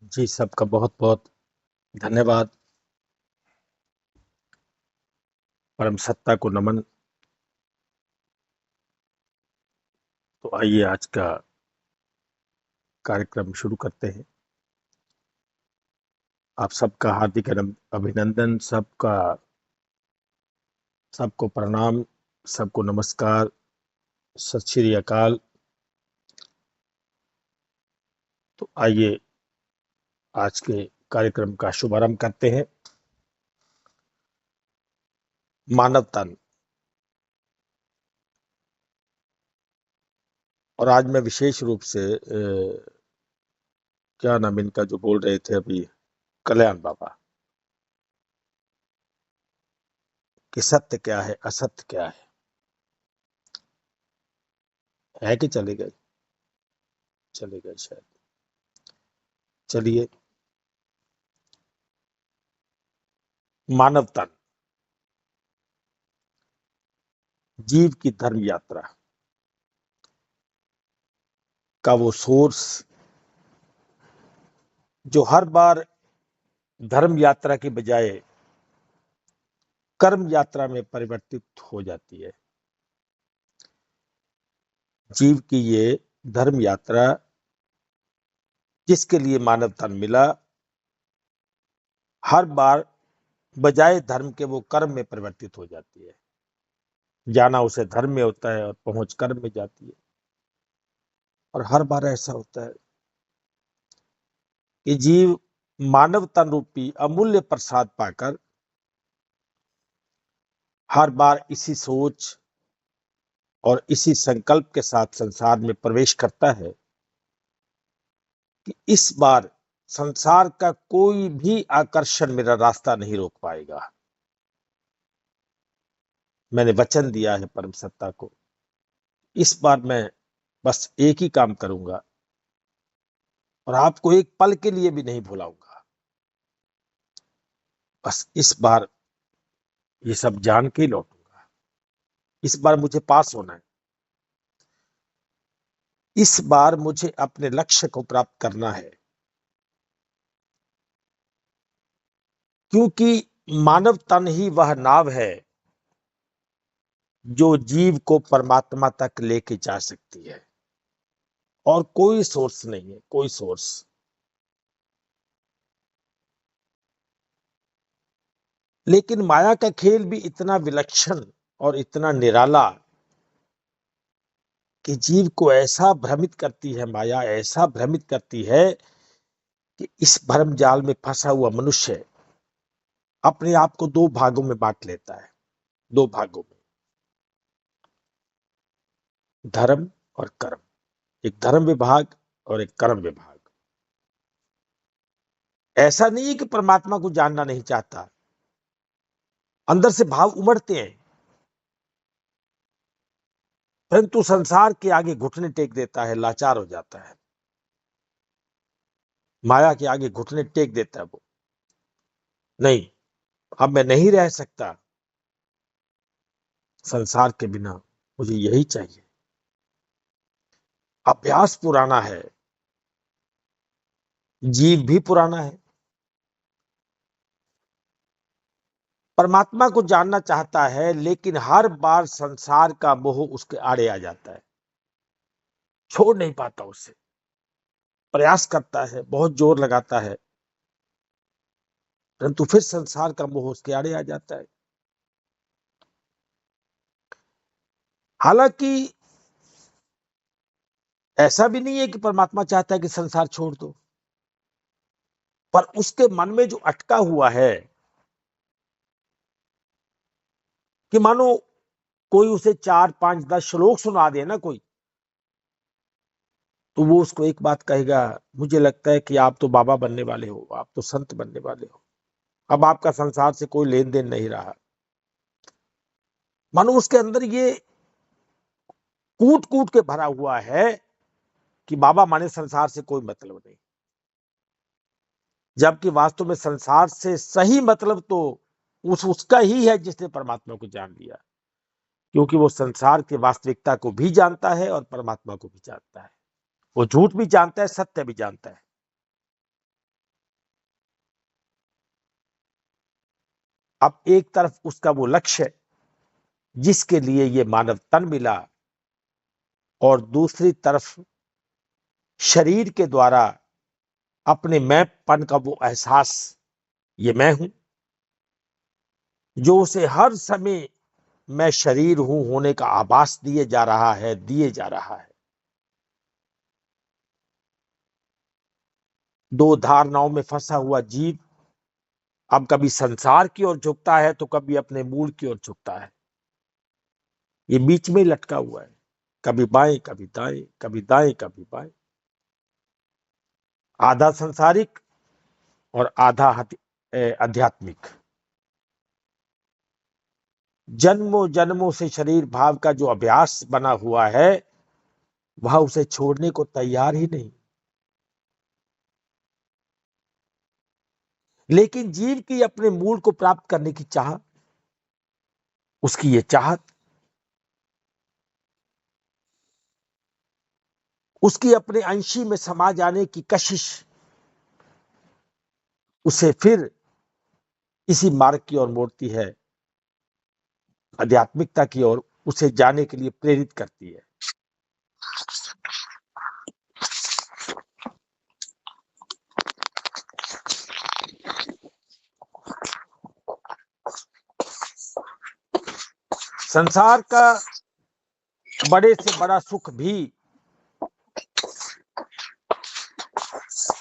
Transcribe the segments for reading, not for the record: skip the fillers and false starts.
जी, सबका बहुत बहुत धन्यवाद। परम सत्ता को नमन। तो आइए आज का कार्यक्रम शुरू करते हैं। आप सबका हार्दिक अभिनंदन, सबको प्रणाम, सबको नमस्कार, सत श्री अकाल। तो आइए आज के कार्यक्रम का शुभारंभ करते हैं। मानव तन। और आज मैं विशेष रूप से क्या नाम इनका जो बोल रहे थे अभी, कल्याण बाबा, कि सत्य क्या है असत्य क्या है कि चले गए? चले गए शायद। चलिए। मानव तन, जीव की धर्म यात्रा का वो सोर्स जो हर बार धर्म यात्रा की बजाय कर्म यात्रा में परिवर्तित हो जाती है। जीव की ये धर्म यात्रा जिसके लिए मानव तन मिला, हर बार बजाय धर्म के वो कर्म में परिवर्तित हो जाती है। जाना उसे धर्म में होता है और पहुंच कर्म में जाती है। और हर बार ऐसा होता है कि जीव मानव तन रूपी अमूल्य प्रसाद पाकर हर बार इसी सोच और इसी संकल्प के साथ संसार में प्रवेश करता है कि इस बार संसार का कोई भी आकर्षण मेरा रास्ता नहीं रोक पाएगा। मैंने वचन दिया है परम सत्ता को, इस बार मैं बस एक ही काम करूंगा और आपको एक पल के लिए भी नहीं भुलाऊंगा। बस इस बार ये सब जान के ही लौटूंगा। इस बार मुझे पास होना है। इस बार मुझे अपने लक्ष्य को प्राप्त करना है, क्योंकि मानव तन ही वह नाव है जो जीव को परमात्मा तक लेके जा सकती है। और कोई सोर्स नहीं है, कोई सोर्स। लेकिन माया का खेल भी इतना विलक्षण और इतना निराला कि जीव को ऐसा भ्रमित करती है, माया ऐसा भ्रमित करती है कि इस भ्रम जाल में फंसा हुआ मनुष्य अपने आप को दो भागों में बांट लेता है। दो भागों में, धर्म और कर्म। एक धर्म विभाग और एक कर्म विभाग। ऐसा नहीं है कि परमात्मा को जानना नहीं चाहता, अंदर से भाव उमड़ते हैं, परंतु संसार के आगे घुटने टेक देता है, लाचार हो जाता है। माया के आगे घुटने टेक देता है वो। नहीं, अब मैं नहीं रह सकता संसार के बिना, मुझे यही चाहिए। अभ्यास पुराना है, जीव भी पुराना है। परमात्मा को जानना चाहता है, लेकिन हर बार संसार का मोह उसके आड़े आ जाता है, छोड़ नहीं पाता उसे। प्रयास करता है, बहुत जोर लगाता है, परंतु फिर संसार का मोह उसके आड़े आ जाता है। हालांकि ऐसा भी नहीं है कि परमात्मा चाहता है कि संसार छोड़ दो, पर उसके मन में जो अटका हुआ है कि मानो कोई उसे 4 5 10 श्लोक सुना दे ना कोई, तो वो उसको एक बात कहेगा, मुझे लगता है कि आप तो बाबा बनने वाले हो, आप तो संत बनने वाले हो, अब आपका संसार से कोई लेन देन नहीं रहा। मानो उसके अंदर ये कूट कूट के भरा हुआ है कि बाबा माने संसार से कोई मतलब नहीं। जबकि वास्तव में संसार से सही मतलब तो उसका ही है जिसने परमात्मा को जान लिया, क्योंकि वो संसार की वास्तविकता को भी जानता है और परमात्मा को भी जानता है। वो झूठ भी जानता है, सत्य भी जानता है। अब एक तरफ उसका वो लक्ष्य है जिसके लिए ये मानव तन मिला, और दूसरी तरफ शरीर के द्वारा अपने मैंपन का वो एहसास, ये मैं हूं, जो उसे हर समय मैं शरीर हूं होने का आभास दिए जा रहा है। दो धारणाओं में फंसा हुआ जीव अब कभी संसार की ओर झुकता है तो कभी अपने मूल की ओर झुकता है। ये बीच में लटका हुआ है, कभी बाएं कभी दाएं, कभी दाएं कभी बाएं, आधा संसारिक और आधा आध्यात्मिक। जन्मों जन्मों से शरीर भाव का जो अभ्यास बना हुआ है वह उसे छोड़ने को तैयार ही नहीं। लेकिन जीव की अपने मूल को प्राप्त करने की चाह, उसकी ये चाहत, उसकी अपने अंशी में समा जाने की कशिश उसे फिर इसी मार्ग की ओर मोड़ती है, आध्यात्मिकता की ओर उसे जाने के लिए प्रेरित करती है। संसार का बड़े से बड़ा सुख भी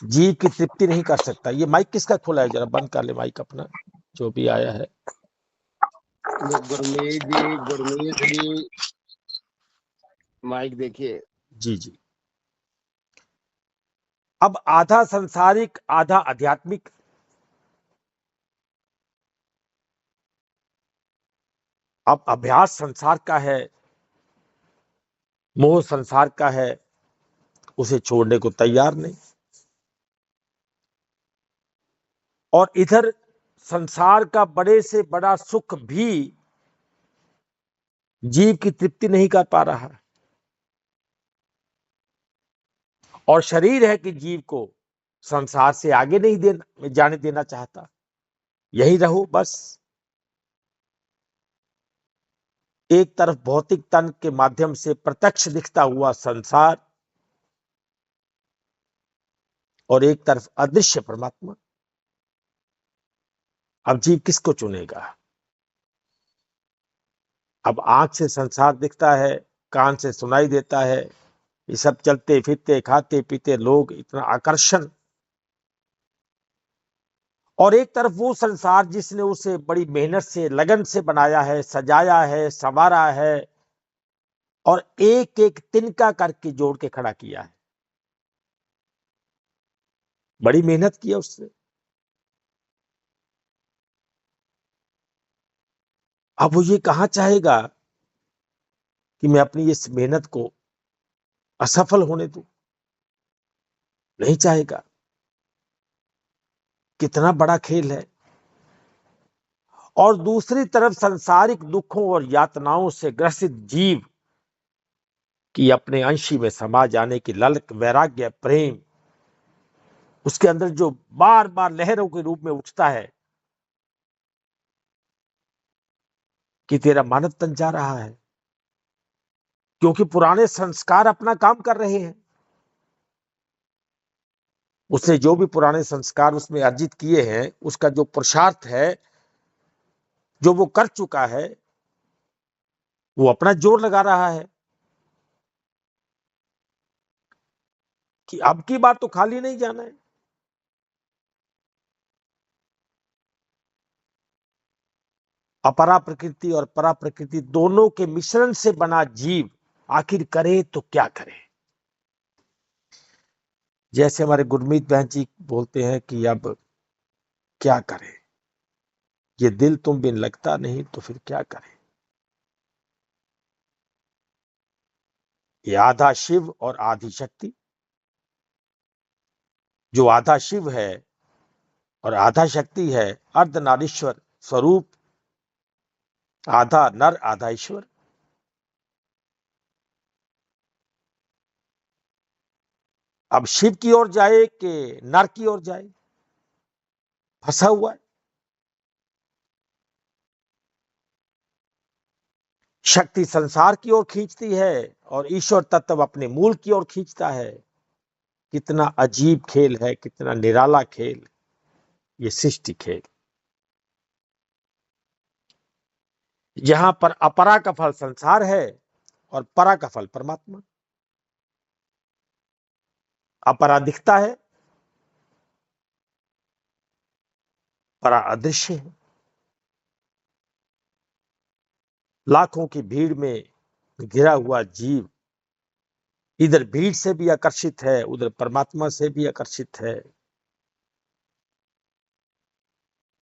जीव की तृप्ति नहीं कर सकता। ये माइक किसका खोला है? जरा बंद कर ले माइक अपना, जो भी आया है। गुरमीत जी माइक देखिए। जी जी। अब आधा संसारिक आधा आध्यात्मिक, अब अभ्यास संसार का है, मोह संसार का है, उसे छोड़ने को तैयार नहीं। और इधर संसार का बड़े से बड़ा सुख भी जीव की तृप्ति नहीं कर पा रहा है। और शरीर है कि जीव को संसार से आगे नहीं जाने देना चाहता, यही रहो बस। एक तरफ भौतिक तन के माध्यम से प्रत्यक्ष दिखता हुआ संसार और एक तरफ अदृश्य परमात्मा। अब जीव किसको चुनेगा? अब आंख से संसार दिखता है, कान से सुनाई देता है, ये सब चलते फिरते खाते पीते लोग, इतना आकर्षण। और एक तरफ वो संसार जिसने उसे बड़ी मेहनत से लगन से बनाया है, सजाया है, संवारा है और एक एक तिनका करके जोड़ के खड़ा किया है। बड़ी मेहनत की है उसने। अब वो ये कहां चाहेगा कि मैं अपनी इस मेहनत को असफल होने दूं? नहीं चाहेगा। कितना बड़ा खेल है। और दूसरी तरफ सांसारिक दुखों और यातनाओं से ग्रसित जीव की अपने अंशी में समा जाने की ललक, वैराग्य, प्रेम, उसके अंदर जो बार बार लहरों के रूप में उठता है कि तेरा मानव तन जा रहा है, क्योंकि पुराने संस्कार अपना काम कर रहे हैं। उसने जो भी पुराने संस्कार उसमें अर्जित किए हैं, उसका जो पुरुषार्थ है, जो वो कर चुका है, वो अपना जोर लगा रहा है कि अब की बात तो खाली नहीं जाना है। अपरा प्रकृति और परा प्रकृति दोनों के मिश्रण से बना जीव आखिर करे तो क्या करे? जैसे हमारे गुरमीत बहन जी बोलते हैं कि अब क्या करे, ये दिल तुम बिन लगता नहीं तो फिर क्या करे। ये आधा शिव और आधी शक्ति, जो आधा शिव है और आधा शक्ति है, अर्धनारीश्वर स्वरूप, आधा नर आधा ईश्वर। अब शिव की ओर जाए कि नर की ओर जाए, फंसा हुआ है। शक्ति संसार की ओर खींचती है और ईश्वर तत्व अपने मूल की ओर खींचता है। कितना अजीब खेल है, कितना निराला खेल ये सृष्टि खेल। यहां पर अपरा का फल संसार है और परा का फल परमात्मा। अपरा दिखता है, परा अदृश्य है। लाखों की भीड़ में घिरा हुआ जीव इधर भीड़ से भी आकर्षित है, उधर परमात्मा से भी आकर्षित है।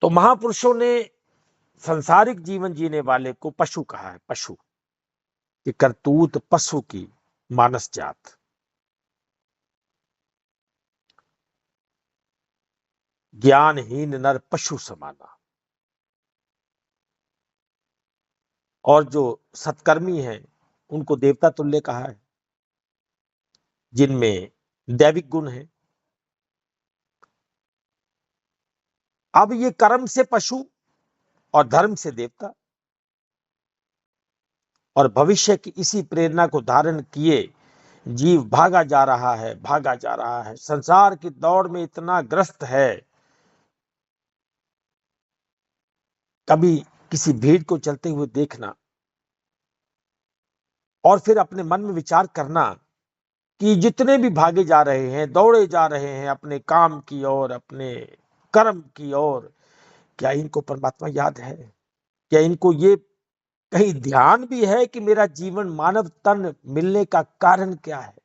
तो महापुरुषों ने संसारिक जीवन जीने वाले को पशु कहा है। पशु कि करतूत पशु की मानस जात। ज्ञानहीन नर पशु समाना। और जो सत्कर्मी हैं उनको देवता तुल्य कहा है, जिनमें दैविक गुण है। अब ये कर्म से पशु और धर्म से देवता, और भविष्य की इसी प्रेरणा को धारण किए जीव भागा जा रहा है, भागा जा रहा है। संसार की दौड़ में इतना ग्रस्त है, कभी किसी भीड़ को चलते हुए देखना और फिर अपने मन में विचार करना कि जितने भी भागे जा रहे हैं, दौड़े जा रहे हैं अपने काम की ओर, अपने कर्म की ओर, क्या इनको परमात्मा याद है? क्या इनको ये कहीं ध्यान भी है कि मेरा जीवन मानव तन मिलने का कारण क्या है?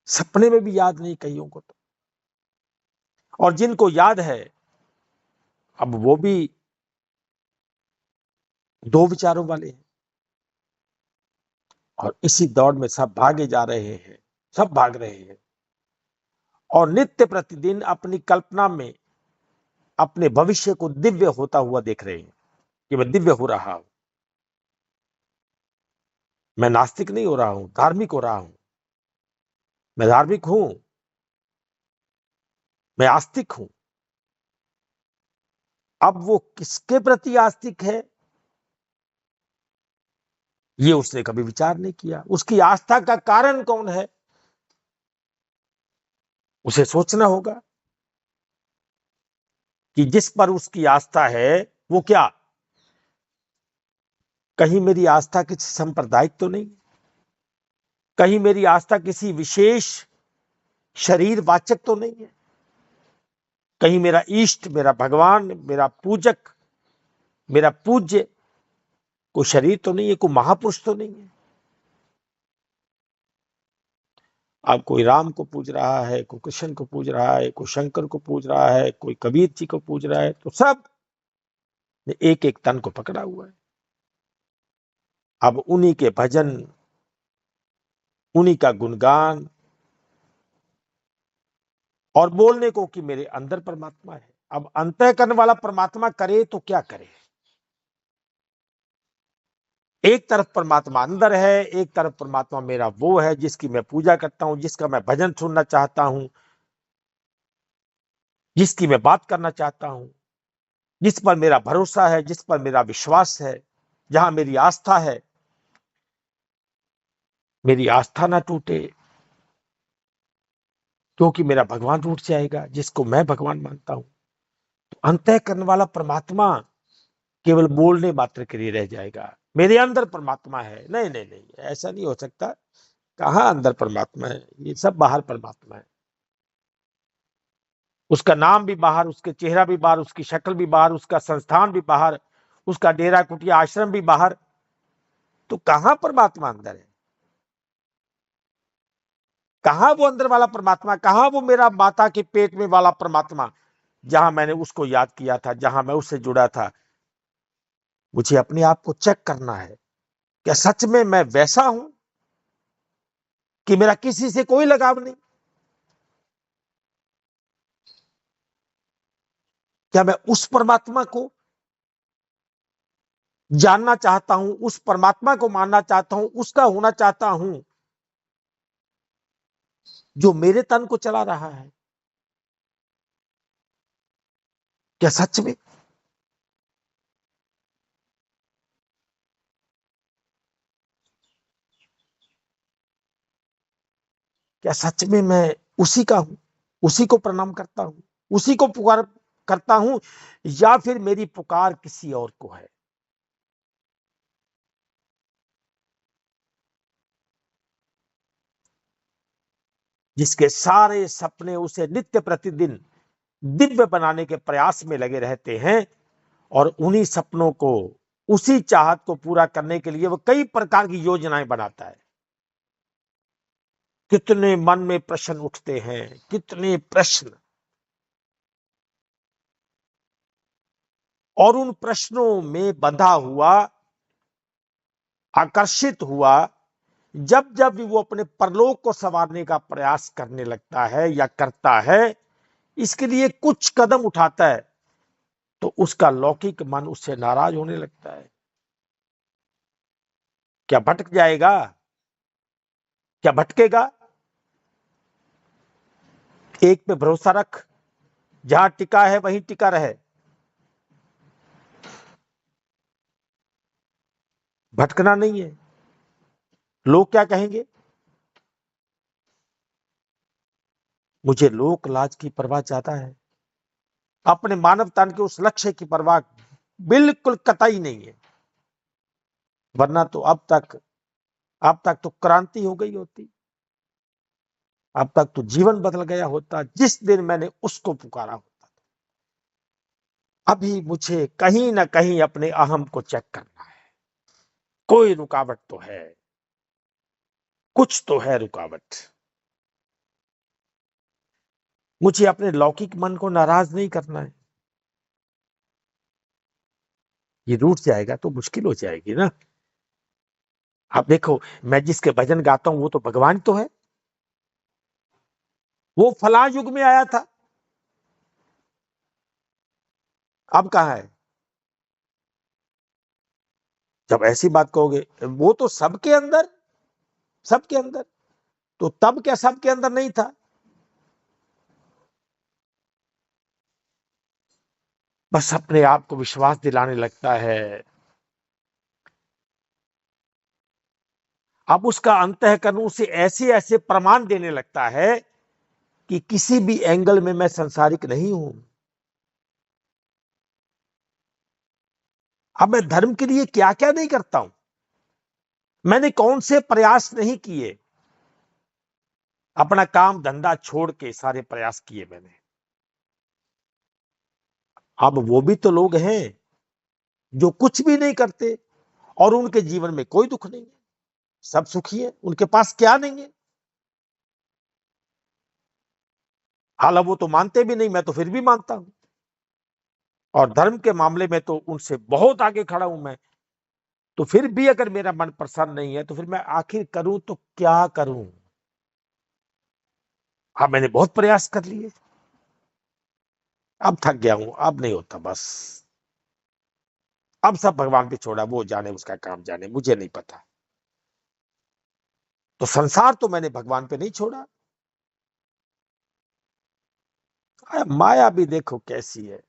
सपने में भी याद नहीं कईयों को तो। और जिनको याद है, अब वो भी दो विचारों वाले हैं। और इसी दौड़ में सब भागे जा रहे हैं, सब भाग रहे हैं और नित्य प्रतिदिन अपनी कल्पना में अपने भविष्य को दिव्य होता हुआ देख रहे हैं कि मैं दिव्य हो रहा हूं। मैं नास्तिक नहीं हो रहा हूं, धार्मिक हो रहा हूं। मैं धार्मिक हूं, मैं आस्तिक हूं। अब वो किसके प्रति आस्तिक है ये उसने कभी विचार नहीं किया। उसकी आस्था का कारण कौन है उसे सोचना होगा कि जिस पर उसकी आस्था है वो क्या, कहीं मेरी आस्था किसी सांप्रदायिक तो नहीं, कहीं मेरी आस्था किसी विशेष शरीर वाचक तो नहीं है, कहीं मेरा इष्ट, मेरा भगवान, मेरा पूजक, मेरा पूज्य कोई शरीर तो नहीं है, कोई महापुरुष तो नहीं है। अब कोई राम को पूज रहा है, कोई कृष्ण को पूज रहा है, कोई शंकर को पूज रहा है, कोई कबीर जी को पूज रहा है, तो सब ने एक एक तन को पकड़ा हुआ है। अब उन्हीं के भजन, उन्हीं का गुणगान और बोलने को कि मेरे अंदर परमात्मा है। अब अंतःकरण वाला परमात्मा करे तो क्या करे? एक तरफ परमात्मा अंदर है, एक तरफ परमात्मा मेरा वो है जिसकी मैं पूजा करता हूं, जिसका मैं भजन सुनना चाहता हूं, जिसकी मैं बात करना चाहता हूं, जिस पर मेरा भरोसा है, जिस पर मेरा विश्वास है, जहां मेरी आस्था है। मेरी आस्था ना टूटे, क्योंकि मेरा भगवान टूट जाएगा जिसको मैं भगवान मानता हूं। तो अंतःकरण वाला परमात्मा केवल बोलने मात्र के लिए रह जाएगा। मेरे अंदर परमात्मा है, नहीं नहीं नहीं, ऐसा नहीं हो सकता। कहां अंदर परमात्मा है? ये सब बाहर परमात्मा है। उसका नाम भी बाहर, उसके चेहरा भी बाहर, उसकी शक्ल भी बाहर, उसका संस्थान भी बाहर, उसका डेरा कुटिया आश्रम भी बाहर। तो कहां परमात्मा अंदर है? कहां वो अंदर वाला परमात्मा? कहां वो मेरा माता के पेट में वाला परमात्मा, जहां मैंने उसको याद किया था, जहां मैं उससे जुड़ा था? मुझे अपने आप को चेक करना है, क्या सच में मैं वैसा हूं कि मेरा किसी से कोई लगाव नहीं? क्या मैं उस परमात्मा को जानना चाहता हूं, उस परमात्मा को मानना चाहता हूं, उसका होना चाहता हूं जो मेरे तन को चला रहा है? क्या सच में? क्या सच में मैं उसी का हूं, उसी को प्रणाम करता हूं, उसी को पुकार करता हूं, या फिर मेरी पुकार किसी और को है? जिसके सारे सपने उसे नित्य प्रतिदिन दिव्य बनाने के प्रयास में लगे रहते हैं, और उन्हीं सपनों को, उसी चाहत को पूरा करने के लिए वो कई प्रकार की योजनाएं बनाता है। कितने मन में प्रश्न उठते हैं, कितने प्रश्न, और उन प्रश्नों में बंधा हुआ, आकर्षित हुआ, जब जब भी वो अपने परलोक को संवारने का प्रयास करने लगता है या करता है, इसके लिए कुछ कदम उठाता है, तो उसका लौकिक मन उससे नाराज होने लगता है। क्या भटक जाएगा? क्या भटकेगा? एक पे भरोसा रख, जहां टिका है वहीं टिका रहे। भटकना नहीं है। लोग क्या कहेंगे? मुझे लोक लाज की परवाह ज्यादा है, अपने मानव तन के उस लक्ष्य की परवाह बिल्कुल कतई नहीं है। वरना तो अब तक तो क्रांति हो गई होती, अब तक तो जीवन बदल गया होता जिस दिन मैंने उसको पुकारा होता। अभी मुझे कहीं ना कहीं अपने अहम को चेक करना है। कोई रुकावट तो है, कुछ तो है रुकावट। मुझे अपने लौकिक मन को नाराज नहीं करना है। ये रूठ जाएगा तो मुश्किल हो जाएगी ना। आप देखो, मैं जिसके भजन गाता हूं वो तो भगवान तो है। वो फला युग में आया था, अब कहां है? जब ऐसी बात कहोगे, वो तो सबके अंदर, तो तब क्या सबके अंदर नहीं था? बस अपने आप को विश्वास दिलाने लगता है। अब उसका अंतःकरण उसे ऐसे ऐसे प्रमाण देने लगता है कि किसी भी एंगल में मैं संसारिक नहीं हूं। अब मैं धर्म के लिए क्या क्या नहीं करता हूं, मैंने कौन से प्रयास नहीं किए। अपना काम धंधा छोड़ के सारे प्रयास किए मैंने। अब वो भी तो लोग हैं जो कुछ भी नहीं करते और उनके जीवन में कोई दुख नहीं है, सब सुखी है, उनके पास क्या नहीं है। हालांकि वो तो मानते भी नहीं, मैं तो फिर भी मानता हूं, और धर्म के मामले में तो उनसे बहुत आगे खड़ा हूं मैं। तो फिर भी अगर मेरा मन प्रसन्न नहीं है, तो फिर मैं आखिर करूं तो क्या करूं? हाँ, मैंने बहुत प्रयास कर लिए, अब थक गया हूं, अब नहीं होता बस। अब सब भगवान पे छोड़ा, वो जाने, उसका काम जाने, मुझे नहीं पता। तो संसार तो मैंने भगवान पे नहीं छोड़ा। माया भी देखो कैसी है,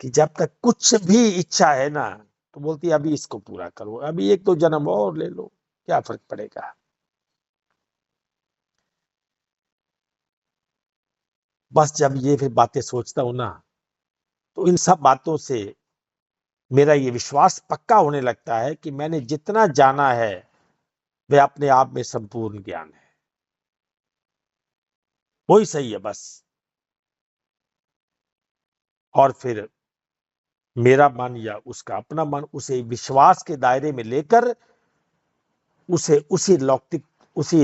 कि जब तक कुछ भी इच्छा है ना, तो बोलती है अभी इसको पूरा करो, अभी एक दो जन्म और ले लो, क्या फर्क पड़ेगा। बस जब ये फिर बातें सोचता हूं ना, तो इन सब बातों से मेरा ये विश्वास पक्का होने लगता है कि मैंने जितना जाना है वह अपने आप में संपूर्ण ज्ञान है, वही सही है बस। और फिर मेरा मन या उसका अपना मन उसे विश्वास के दायरे में लेकर उसे उसी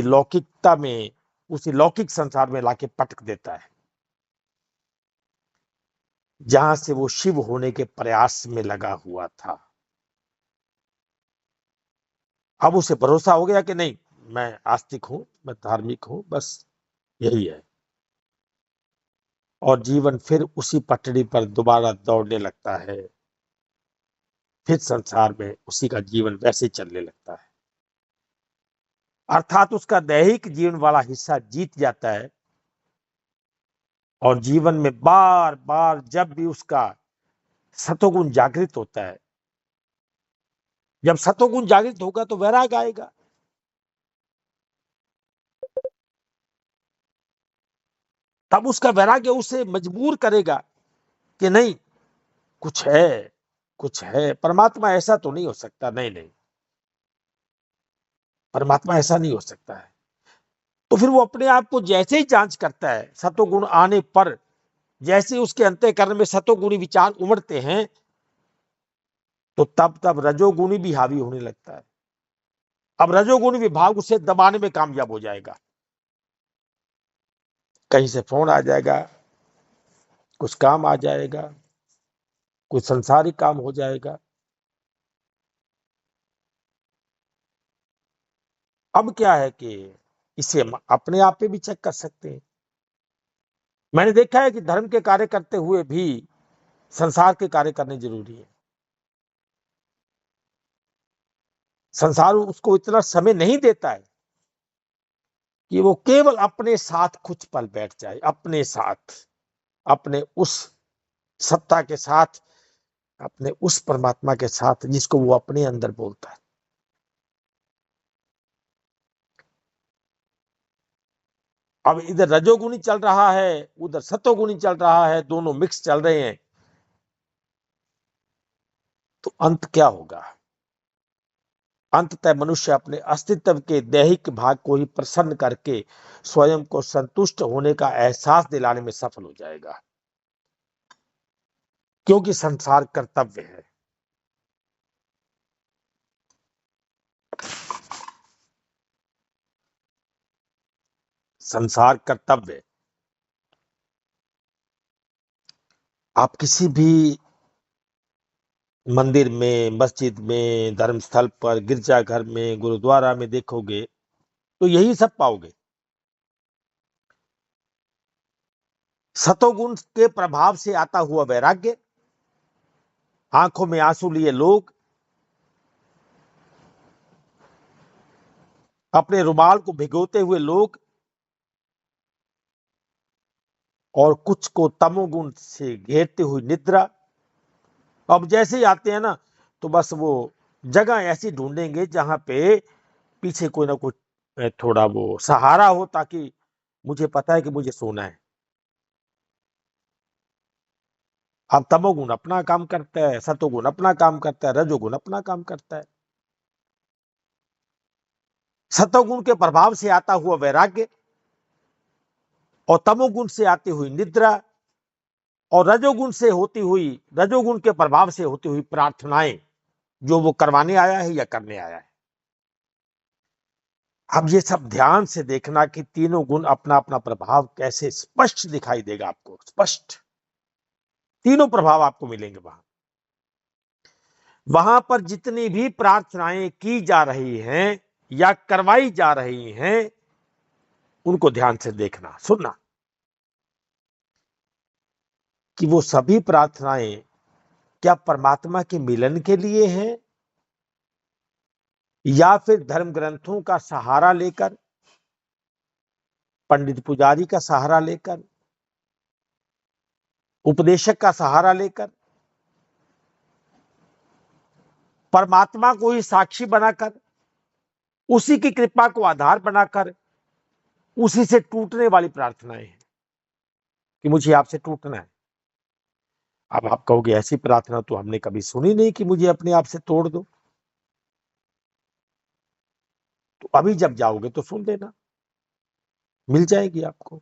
लौकिकता में, उसी लौकिक संसार में लाके पटक देता है, जहां से वो शिव होने के प्रयास में लगा हुआ था। अब उसे भरोसा हो गया कि नहीं, मैं आस्तिक हूं, मैं धार्मिक हूं, बस यही है। और जीवन फिर उसी पटड़ी पर दोबारा दौड़ने लगता है। फिर संसार में उसी का जीवन वैसे चलने लगता है, अर्थात उसका दैहिक जीवन वाला हिस्सा जीत जाता है। और जीवन में बार बार जब भी उसका सतोगुण जागृत होता है, जब सतोगुण जागृत होगा तो वैराग आएगा। अब उसका वैराग्य उसे मजबूर करेगा कि नहीं, कुछ है, कुछ है, परमात्मा ऐसा तो नहीं हो सकता, नहीं नहीं, परमात्मा ऐसा नहीं हो सकता है। तो फिर वो अपने आप को जैसे ही जांच करता है, सतोगुण आने पर जैसे उसके अंतःकरण में सतोगुणी विचार उमड़ते हैं, तो तब तब रजोगुणी भी हावी होने लगता है। अब रजोगुणी विभाग उसे दबाने में कामयाब हो जाएगा। कहीं से फोन आ जाएगा, कुछ काम आ जाएगा, कुछ संसारिक काम हो जाएगा। अब क्या है कि इसे हम अपने आप पे भी चेक कर सकते हैं। मैंने देखा है कि धर्म के कार्य करते हुए भी संसार के कार्य करने जरूरी है। संसार उसको इतना समय नहीं देता है कि वो केवल अपने साथ कुछ पल बैठ जाए, अपने साथ, अपने उस सत्ता के साथ, अपने उस परमात्मा के साथ जिसको वो अपने अंदर बोलता है। अब इधर रजोगुणी चल रहा है, उधर सतोगुणी चल रहा है, दोनों मिक्स चल रहे हैं, तो अंत क्या होगा? अंततः मनुष्य अपने अस्तित्व के दैहिक भाग को ही प्रसन्न करके स्वयं को संतुष्ट होने का एहसास दिलाने में सफल हो जाएगा, क्योंकि संसार कर्तव्य है। संसार कर्तव्य। आप किसी भी मंदिर में, मस्जिद में, धर्मस्थल पर, गिरजाघर में, गुरुद्वारा में देखोगे तो यही सब पाओगे। सतोगुण के प्रभाव से आता हुआ वैराग्य, आंखों में आंसू लिए लोग, अपने रुमाल को भिगोते हुए लोग, और कुछ को तमोगुण से घेरते हुई निद्रा। अब जैसे ही आते हैं ना, तो बस वो जगह ऐसी ढूंढेंगे जहां पे पीछे कोई ना कोई थोड़ा वो सहारा हो, ताकि मुझे पता है कि मुझे सोना है। अब तमोगुण अपना काम करता है, सतोगुण अपना काम करता है, रजोगुण अपना काम करता है। सतोगुण के प्रभाव से आता हुआ वैराग्य, और तमोगुण से आती हुई निद्रा, और रजोगुण के प्रभाव से होती हुई प्रार्थनाएं, जो वो करवाने आया है या करने आया है। अब ये सब ध्यान से देखना कि तीनों गुण अपना अपना प्रभाव कैसे स्पष्ट दिखाई देगा आपको। स्पष्ट तीनों प्रभाव आपको मिलेंगे वहां पर जितनी भी प्रार्थनाएं की जा रही हैं या करवाई जा रही हैं, उनको ध्यान से देखना, सुनना कि वो सभी प्रार्थनाएं क्या परमात्मा के मिलन के लिए हैं, या फिर धर्म ग्रंथों का सहारा लेकर, पंडित पुजारी का सहारा लेकर, उपदेशक का सहारा लेकर, परमात्मा को ही साक्षी बनाकर, उसी की कृपा को आधार बनाकर, उसी से टूटने वाली प्रार्थनाएं हैं कि मुझे आपसे टूटना है। अब आप कहोगे ऐसी प्रार्थना तो हमने कभी सुनी नहीं कि मुझे अपने आप से तोड़ दो। तो अभी जब जाओगे तो सुन लेना, मिल जाएगी आपको।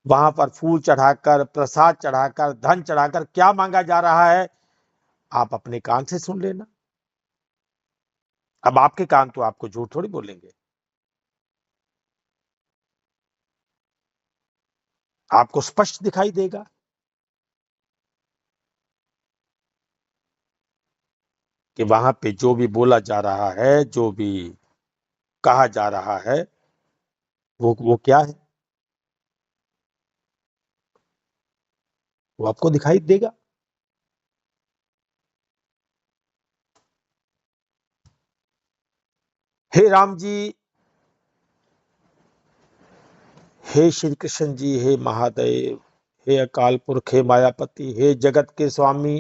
वहां पर फूल चढ़ाकर, प्रसाद चढ़ाकर, धन चढ़ाकर क्या मांगा जा रहा है, आप अपने कान से सुन लेना। अब आपके कान तो आपको झूठ थोड़ी बोलेंगे, आपको स्पष्ट दिखाई देगा। कि वहां पे जो भी बोला जा रहा है, जो भी कहा जा रहा है, वो क्या है, वो आपको दिखाई देगा। हे राम जी, हे श्री कृष्ण जी, हे महादेव, हे अकाल पुरख, हे मायापति, हे जगत के स्वामी,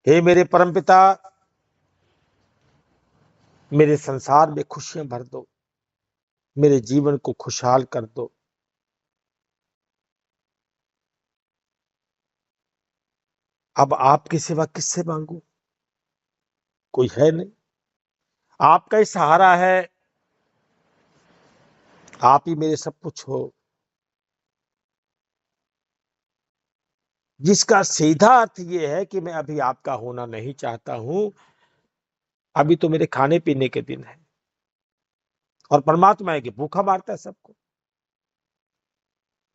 हे मेरे परमपिता, मेरे संसार में खुशियां भर दो। मेरे जीवन को खुशहाल कर दो। अब आपकी सिवा किससे मांगू? कोई है नहीं। आपका ही सहारा है, आप ही मेरे सब कुछ हो। जिसका सीधा अर्थ यह है कि मैं अभी आपका होना नहीं चाहता हूं, अभी तो मेरे खाने पीने के दिन है। और परमात्मा है कि भूखा मारता है सबको।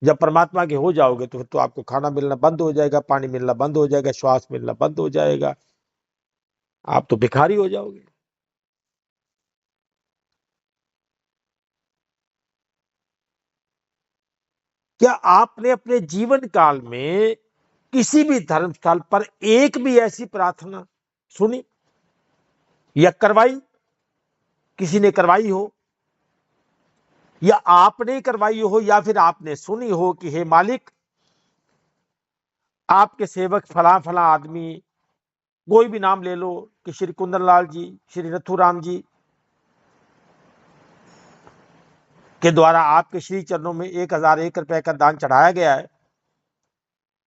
जब परमात्मा के हो जाओगे तो फिर तो आपको खाना मिलना बंद हो जाएगा, पानी मिलना बंद हो जाएगा, श्वास मिलना बंद हो जाएगा, आप तो भिखारी हो जाओगे। क्या आपने अपने जीवन काल में किसी भी धर्म स्थल पर एक भी ऐसी प्रार्थना सुनी या करवाई? किसी ने करवाई हो, या आपने करवाई हो, या फिर आपने सुनी हो कि हे मालिक, आपके सेवक फला फला आदमी, कोई भी नाम ले लो, कि श्री कुंदन लाल जी, श्री नथुराम जी के द्वारा आपके श्री चरणों में 1001 रुपए का दान चढ़ाया गया है,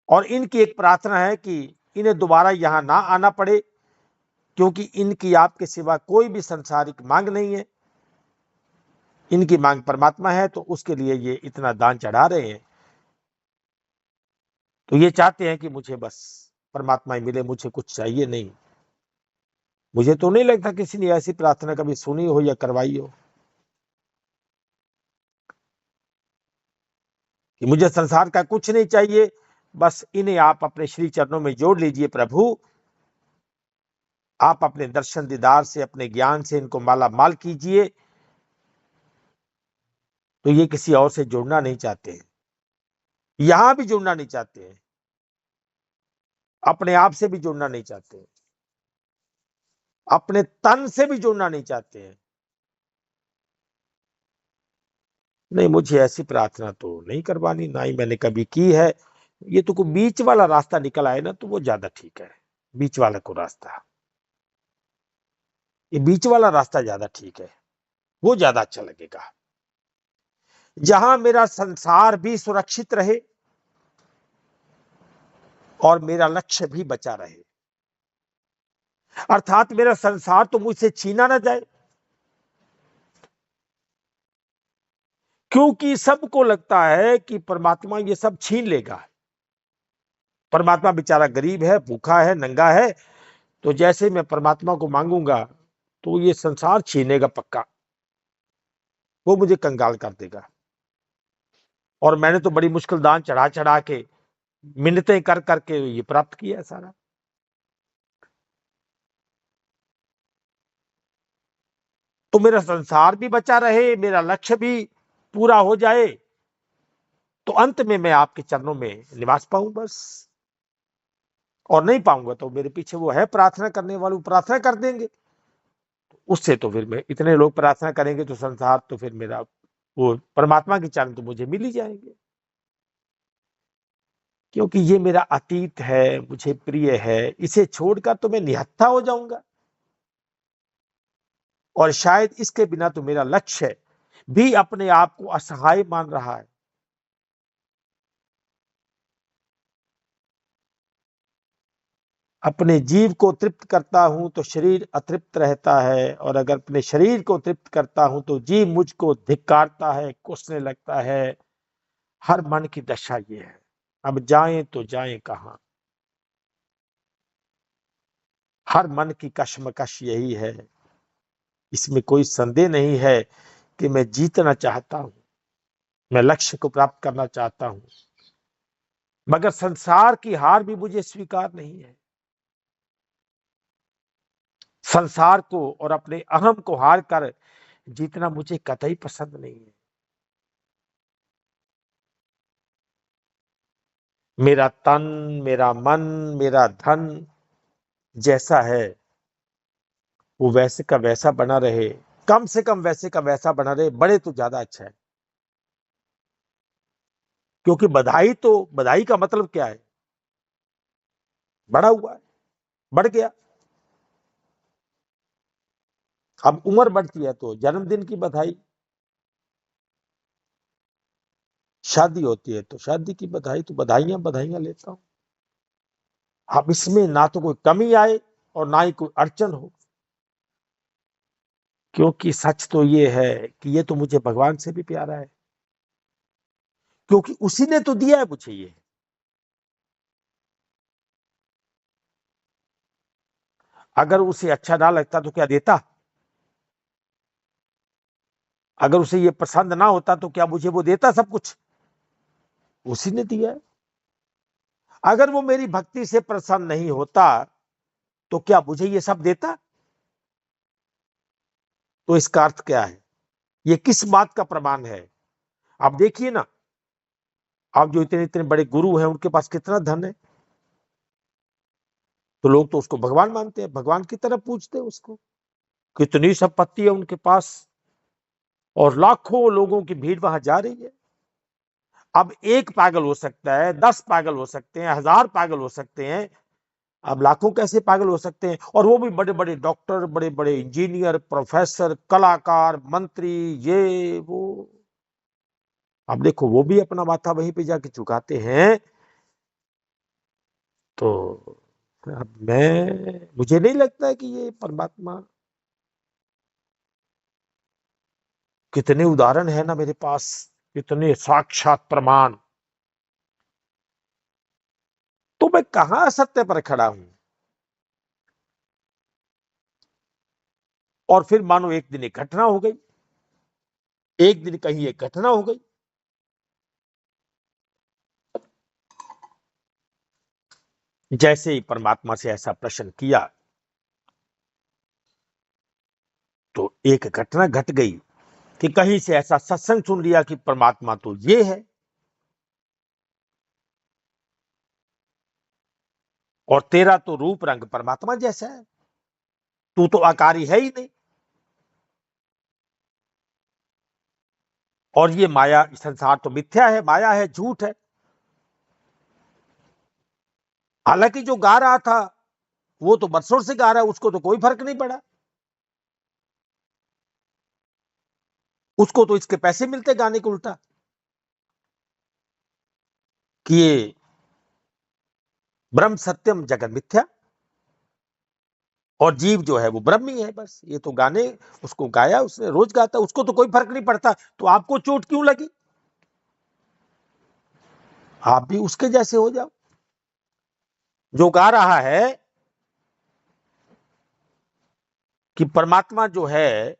और इनकी एक प्रार्थना है कि इन्हें दोबारा यहां ना आना पड़े, क्योंकि इनकी आपके सिवा कोई भी सांसारिक मांग नहीं है, इनकी मांग परमात्मा है, तो उसके लिए ये इतना दान चढ़ा रहे हैं। तो ये चाहते हैं कि मुझे बस परमात्मा ही मिले, मुझे कुछ चाहिए नहीं। मुझे तो नहीं लगता किसी ने ऐसी प्रार्थना कभी सुनी हो या करवाई हो कि मुझे संसार का कुछ नहीं चाहिए, बस इन्हें आप अपने श्री चरणों में जोड़ लीजिए प्रभु। आप अपने दर्शन दीदार से, अपने ज्ञान से इनको माला माल कीजिए। तो ये किसी और से जुड़ना नहीं चाहते हैं, यहां भी जुड़ना नहीं चाहते हैं, अपने आप से भी जुड़ना नहीं चाहते हैं, अपने तन से भी जुड़ना नहीं चाहते हैं। नहीं, मुझे ऐसी प्रार्थना तो नहीं करवानी, ना ही मैंने कभी की है। ये तो कोई बीच वाला रास्ता निकल आए ना तो वो ज्यादा ठीक है। बीच वाला को रास्ता, ये बीच वाला रास्ता ज्यादा ठीक है, वो ज्यादा अच्छा लगेगा, जहां मेरा संसार भी सुरक्षित रहे और मेरा लक्ष्य भी बचा रहे। अर्थात मेरा संसार तो मुझसे छीना ना जाए, क्योंकि सबको लगता है कि परमात्मा ये सब छीन लेगा। परमात्मा बेचारा गरीब है, भूखा है, नंगा है, तो जैसे मैं परमात्मा को मांगूंगा तो ये संसार छीनेगा पक्का, वो मुझे कंगाल कर देगा। और मैंने तो बड़ी मुश्किल दान चढ़ा चढ़ा के, मिन्नतें कर करके ये प्राप्त किया है सारा। तो मेरा संसार भी बचा रहे, मेरा लक्ष्य भी पूरा हो जाए, तो अंत में मैं आपके चरणों में निवास पाऊं बस। और नहीं पाऊंगा तो मेरे पीछे वो है प्रार्थना करने वाले, प्रार्थना कर देंगे। उससे तो फिर मैं, इतने लोग प्रार्थना करेंगे तो संसार तो फिर मेरा, वो परमात्मा के चरण तो मुझे मिल ही जाएंगे, क्योंकि ये मेरा अतीत है, मुझे प्रिय है। इसे छोड़कर तो मैं निहत्था हो जाऊंगा, और शायद इसके बिना तो मेरा लक्ष्य भी अपने आप को असहाय मान रहा है। अपने जीव को तृप्त करता हूं तो शरीर अतृप्त रहता है, और अगर अपने शरीर को तृप्त करता हूं तो जीव मुझको धिक्कारता है, कोसने लगता है। हर मन की दशा ये है, अब जाएं तो जाएं कहां। हर मन की कश्मकश यही है। इसमें कोई संदेह नहीं है कि मैं जीतना चाहता हूं, मैं लक्ष्य को प्राप्त करना चाहता हूं, मगर संसार की हार भी मुझे स्वीकार नहीं है। संसार को और अपने अहम को हार कर जीतना मुझे कतई पसंद नहीं है। मेरा तन, मेरा मन, मेरा धन जैसा है वो वैसे का वैसा बना रहे, कम से कम वैसे का वैसा बना रहे, बड़े तो ज्यादा अच्छा है। क्योंकि बधाई का मतलब क्या है? बड़ा हुआ है, बढ़ गया। अब उम्र बढ़ती है तो जन्मदिन की बधाई, शादी होती है तो शादी की बधाई, तो बधाइयां बधाइयां लेता हूं। अब इसमें ना तो कोई कमी आए और ना ही कोई अड़चन हो, क्योंकि सच तो ये है कि ये तो मुझे भगवान से भी प्यारा है, क्योंकि उसी ने तो दिया है मुझे ये। अगर उसे अच्छा ना लगता तो क्या देता? अगर उसे ये पसंद ना होता तो क्या मुझे वो देता सब कुछ? उसी ने दिया है। अगर वो मेरी भक्ति से प्रसन्न नहीं होता तो क्या मुझे ये सब देता? तो इसका अर्थ क्या है? ये किस बात का प्रमाण है? आप देखिए ना, आप जो इतने इतने बड़े गुरु हैं उनके पास कितना धन है, तो लोग तो उसको भगवान मानते हैं, भगवान की तरह पूजते हैं उसको। कितनी संपत्ति है उनके पास और लाखों लोगों की भीड़ वहां जा रही है। अब एक पागल हो सकता है, 10 पागल हो सकते हैं, 1000 पागल हो सकते हैं, अब लाखों कैसे पागल हो सकते हैं? और वो भी बड़े बड़े डॉक्टर, बड़े बड़े इंजीनियर, प्रोफेसर, कलाकार, मंत्री, ये वो। अब देखो वो भी अपना माथा वहीं पे जाके झुकाते हैं। तो अब मुझे नहीं लगता है कि ये परमात्मा, कितने उदाहरण है ना मेरे पास, कितने साक्षात प्रमाण। तो मैं कहां सत्य पर खड़ा हूं? और फिर मानो एक दिन एक घटना हो गई, एक दिन कहीं एक घटना हो गई, जैसे ही परमात्मा से ऐसा प्रश्न किया तो एक घटना घट गई कि कहीं से ऐसा सत्संग सुन लिया कि परमात्मा तो ये है, और तेरा तो रूप रंग परमात्मा जैसा है, तू तो आकारी है ही नहीं, और ये माया संसार तो मिथ्या है, माया है, झूठ है। हालांकि जो गा रहा था वो तो बरसों से गा रहा है, उसको तो कोई फर्क नहीं पड़ा, उसको तो इसके पैसे मिलते गाने के उल्टा, कि ये ब्रह्म सत्यम जगत मिथ्या और जीव जो है वो ब्रह्म ही है। बस ये तो गाने, उसको गाया, उसने रोज गाता, उसको तो कोई फर्क नहीं पड़ता, तो आपको चोट क्यों लगी? आप भी उसके जैसे हो जाओ। जो गा रहा है कि परमात्मा जो है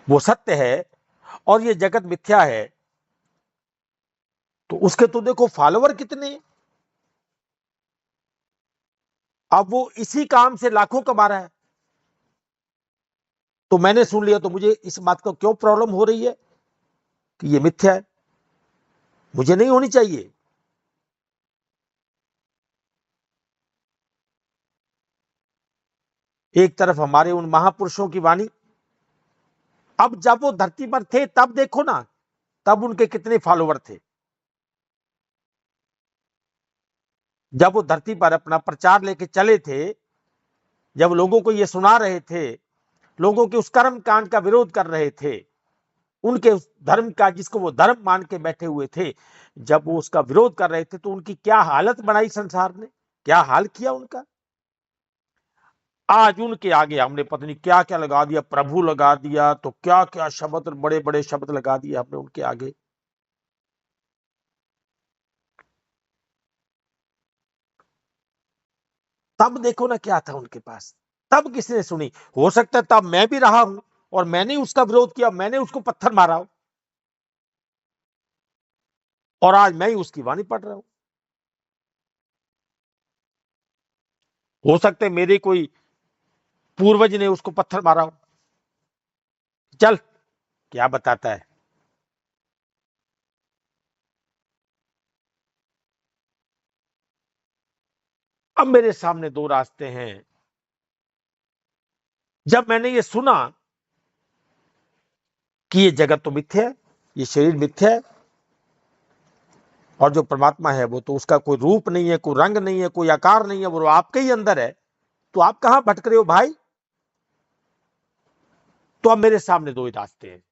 वो सत्य है और ये जगत मिथ्या है, तो उसके तो देखो फॉलोवर कितने हैं। अब वो इसी काम से लाखों कमा रहा है, तो मैंने सुन लिया तो मुझे इस बात का क्यों प्रॉब्लम हो रही है कि ये मिथ्या है? मुझे नहीं होनी चाहिए। एक तरफ हमारे उन महापुरुषों की वाणी, अब जब वो धरती पर थे तब देखो ना, तब उनके कितने फॉलोवर थे। जब वो धरती पर अपना प्रचार लेके चले थे, जब लोगों को ये सुना रहे थे, लोगों के उस कर्म कांड का विरोध कर रहे थे, उनके उस धर्म का जिसको वो धर्म मान के बैठे हुए थे, जब वो उसका विरोध कर रहे थे तो उनकी क्या हालत बनाई संसार ने, क्या हाल किया उनका। आज उनके आगे हमने पता नहीं क्या क्या लगा दिया, प्रभु लगा दिया, तो क्या क्या शब्द, बड़े बड़े शब्द लगा दिए हमने उनके आगे। तब देखो ना क्या था उनके पास, तब किसने सुनी? हो सकता है तब मैं भी रहा हूं और मैंने उसका विरोध किया, मैंने उसको पत्थर मारा हो, और आज मैं ही उसकी वाणी पढ़ रहा हूं। हो सकता है मेरे कोई पूर्वज ने उसको पत्थर मारा हो। चल, क्या बताता है। अब मेरे सामने दो रास्ते हैं। जब मैंने ये सुना कि ये जगत तो मिथ्या है, ये शरीर मिथ्या है, और जो परमात्मा है वो तो उसका कोई रूप नहीं है, कोई रंग नहीं है, कोई आकार नहीं है, वो आपके ही अंदर है, तो आप कहां भटक रहे हो भाई? तो अब मेरे सामने दो ही रास्ते हैं।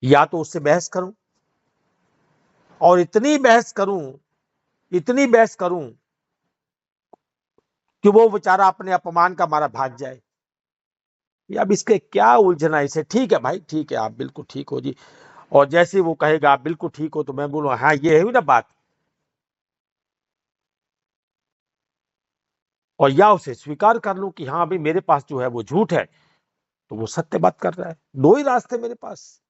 या तो उससे बहस करूं, और इतनी बहस करूं कि वो बेचारा अपने अपमान का मारा भाग जाए। या अब इसके क्या उलझना इसे, ठीक है भाई, ठीक है, आप बिल्कुल ठीक हो जी। और जैसे वो कहेगा आप बिल्कुल ठीक हो, तो मैं बोलूं हाँ, ये है ना बात। और या उसे स्वीकार कर लूं कि हाँ अभी मेरे पास जो है वो झूठ है, तो वो सत्य बात कर रहा है। दो ही रास्ते मेरे पास।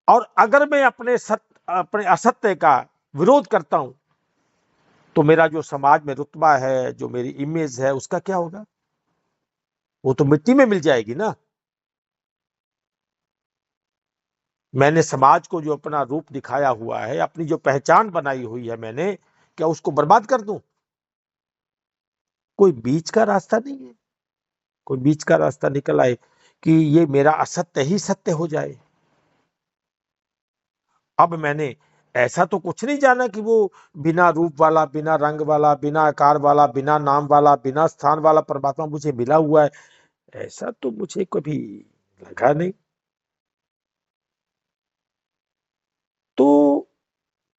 और अगर मैं अपने असत्य का विरोध करता हूं, तो मेरा जो समाज में रुतबा है, जो मेरी इमेज है, उसका क्या होगा? वो तो मिट्टी में मिल जाएगी ना। मैंने समाज को जो अपना रूप दिखाया हुआ है, अपनी जो पहचान बनाई हुई है मैंने, क्या उसको बर्बाद कर दूं? कोई बीच का रास्ता नहीं है। कोई बीच का रास्ता निकल आए कि ये मेरा असत्य ही सत्य हो जाए। अब मैंने ऐसा तो कुछ नहीं जाना कि वो बिना रूप वाला, बिना रंग वाला, बिना आकार वाला, बिना नाम वाला, बिना स्थान वाला परमात्मा मुझे मिला हुआ है। ऐसा तो मुझे कभी लगा नहीं। तो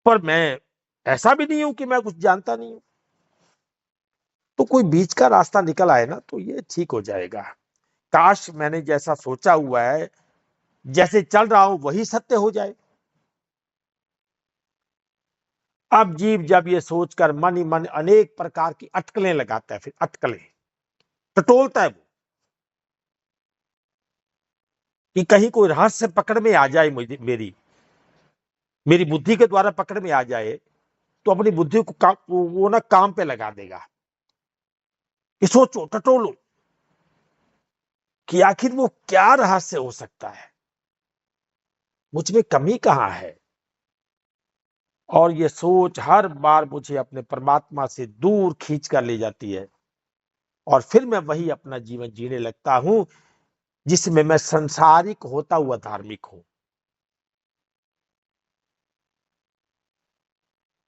पर मैं ऐसा भी नहीं हूं कि मैं कुछ जानता नहीं हूं। तो कोई बीच का रास्ता निकल आए ना, तो ये ठीक हो जाएगा। काश मैंने जैसा सोचा हुआ है, जैसे चल रहा हूं, वही सत्य हो जाए। अब जीव जब ये सोचकर मन ही मन अनेक प्रकार की अटकलें लगाता है, फिर अटकलें टटोलता है वो, कि कहीं कोई रहस्य पकड़ में आ जाए, मुझे मेरी मेरी बुद्धि के द्वारा पकड़ में आ जाए, तो अपनी बुद्धि को वो ना काम पे लगा देगा कि सोचो, टटोलो कि आखिर वो क्या रहस्य हो सकता है, मुझ में कमी कहां है। और ये सोच हर बार मुझे अपने परमात्मा से दूर खींच कर ले जाती है, और फिर मैं वही अपना जीवन जीने लगता हूं जिसमें मैं संसारिक होता हुआ धार्मिक हूं।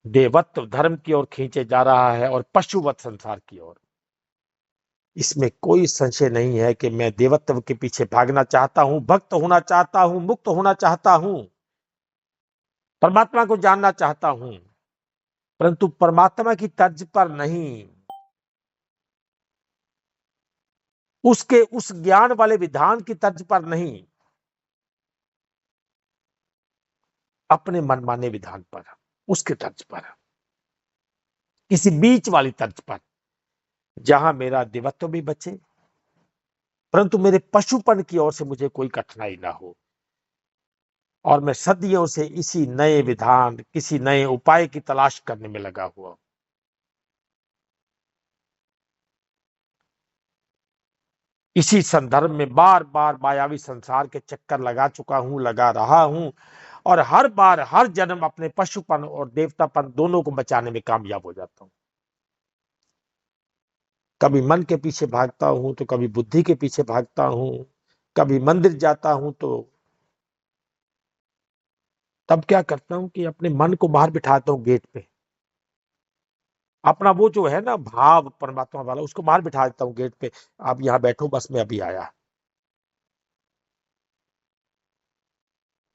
देवत्व धर्म की ओर खींचे जा रहा है और पशुवत संसार की ओर। इसमें कोई संशय नहीं है कि मैं देवत्व के पीछे भागना चाहता हूं, भक्त होना चाहता हूं, मुक्त होना चाहता हूं, परमात्मा को जानना चाहता हूं, परंतु परमात्मा की तर्ज पर नहीं, उसके उस ज्ञान वाले विधान की तर्ज पर नहीं, अपने मनमाने विधान पर, उसके तर्ज पर, किसी बीच वाली तर्ज पर, जहां मेरा देवत्व भी बचे, परंतु मेरे पशुपन की ओर से मुझे कोई कठिनाई ना हो। और मैं सदियों से इसी नए विधान, किसी नए उपाय की तलाश करने में लगा हुआ। इसी संदर्भ में बार बार मायावी संसार के चक्कर लगा चुका हूं, लगा रहा हूं, और हर बार हर जन्म अपने पशुपन और देवतापन दोनों को बचाने में कामयाब हो जाता हूं। कभी मन के पीछे भागता हूं, तो कभी बुद्धि के पीछे भागता हूं, कभी मंदिर जाता हूं, तो तब क्या करता हूं कि अपने मन को बाहर बिठाता हूं गेट पे। अपना वो जो है ना भाव परमात्मा वाला, उसको बाहर बिठा देता हूं गेट पे। आप यहां बैठो, बस मैं अभी आया।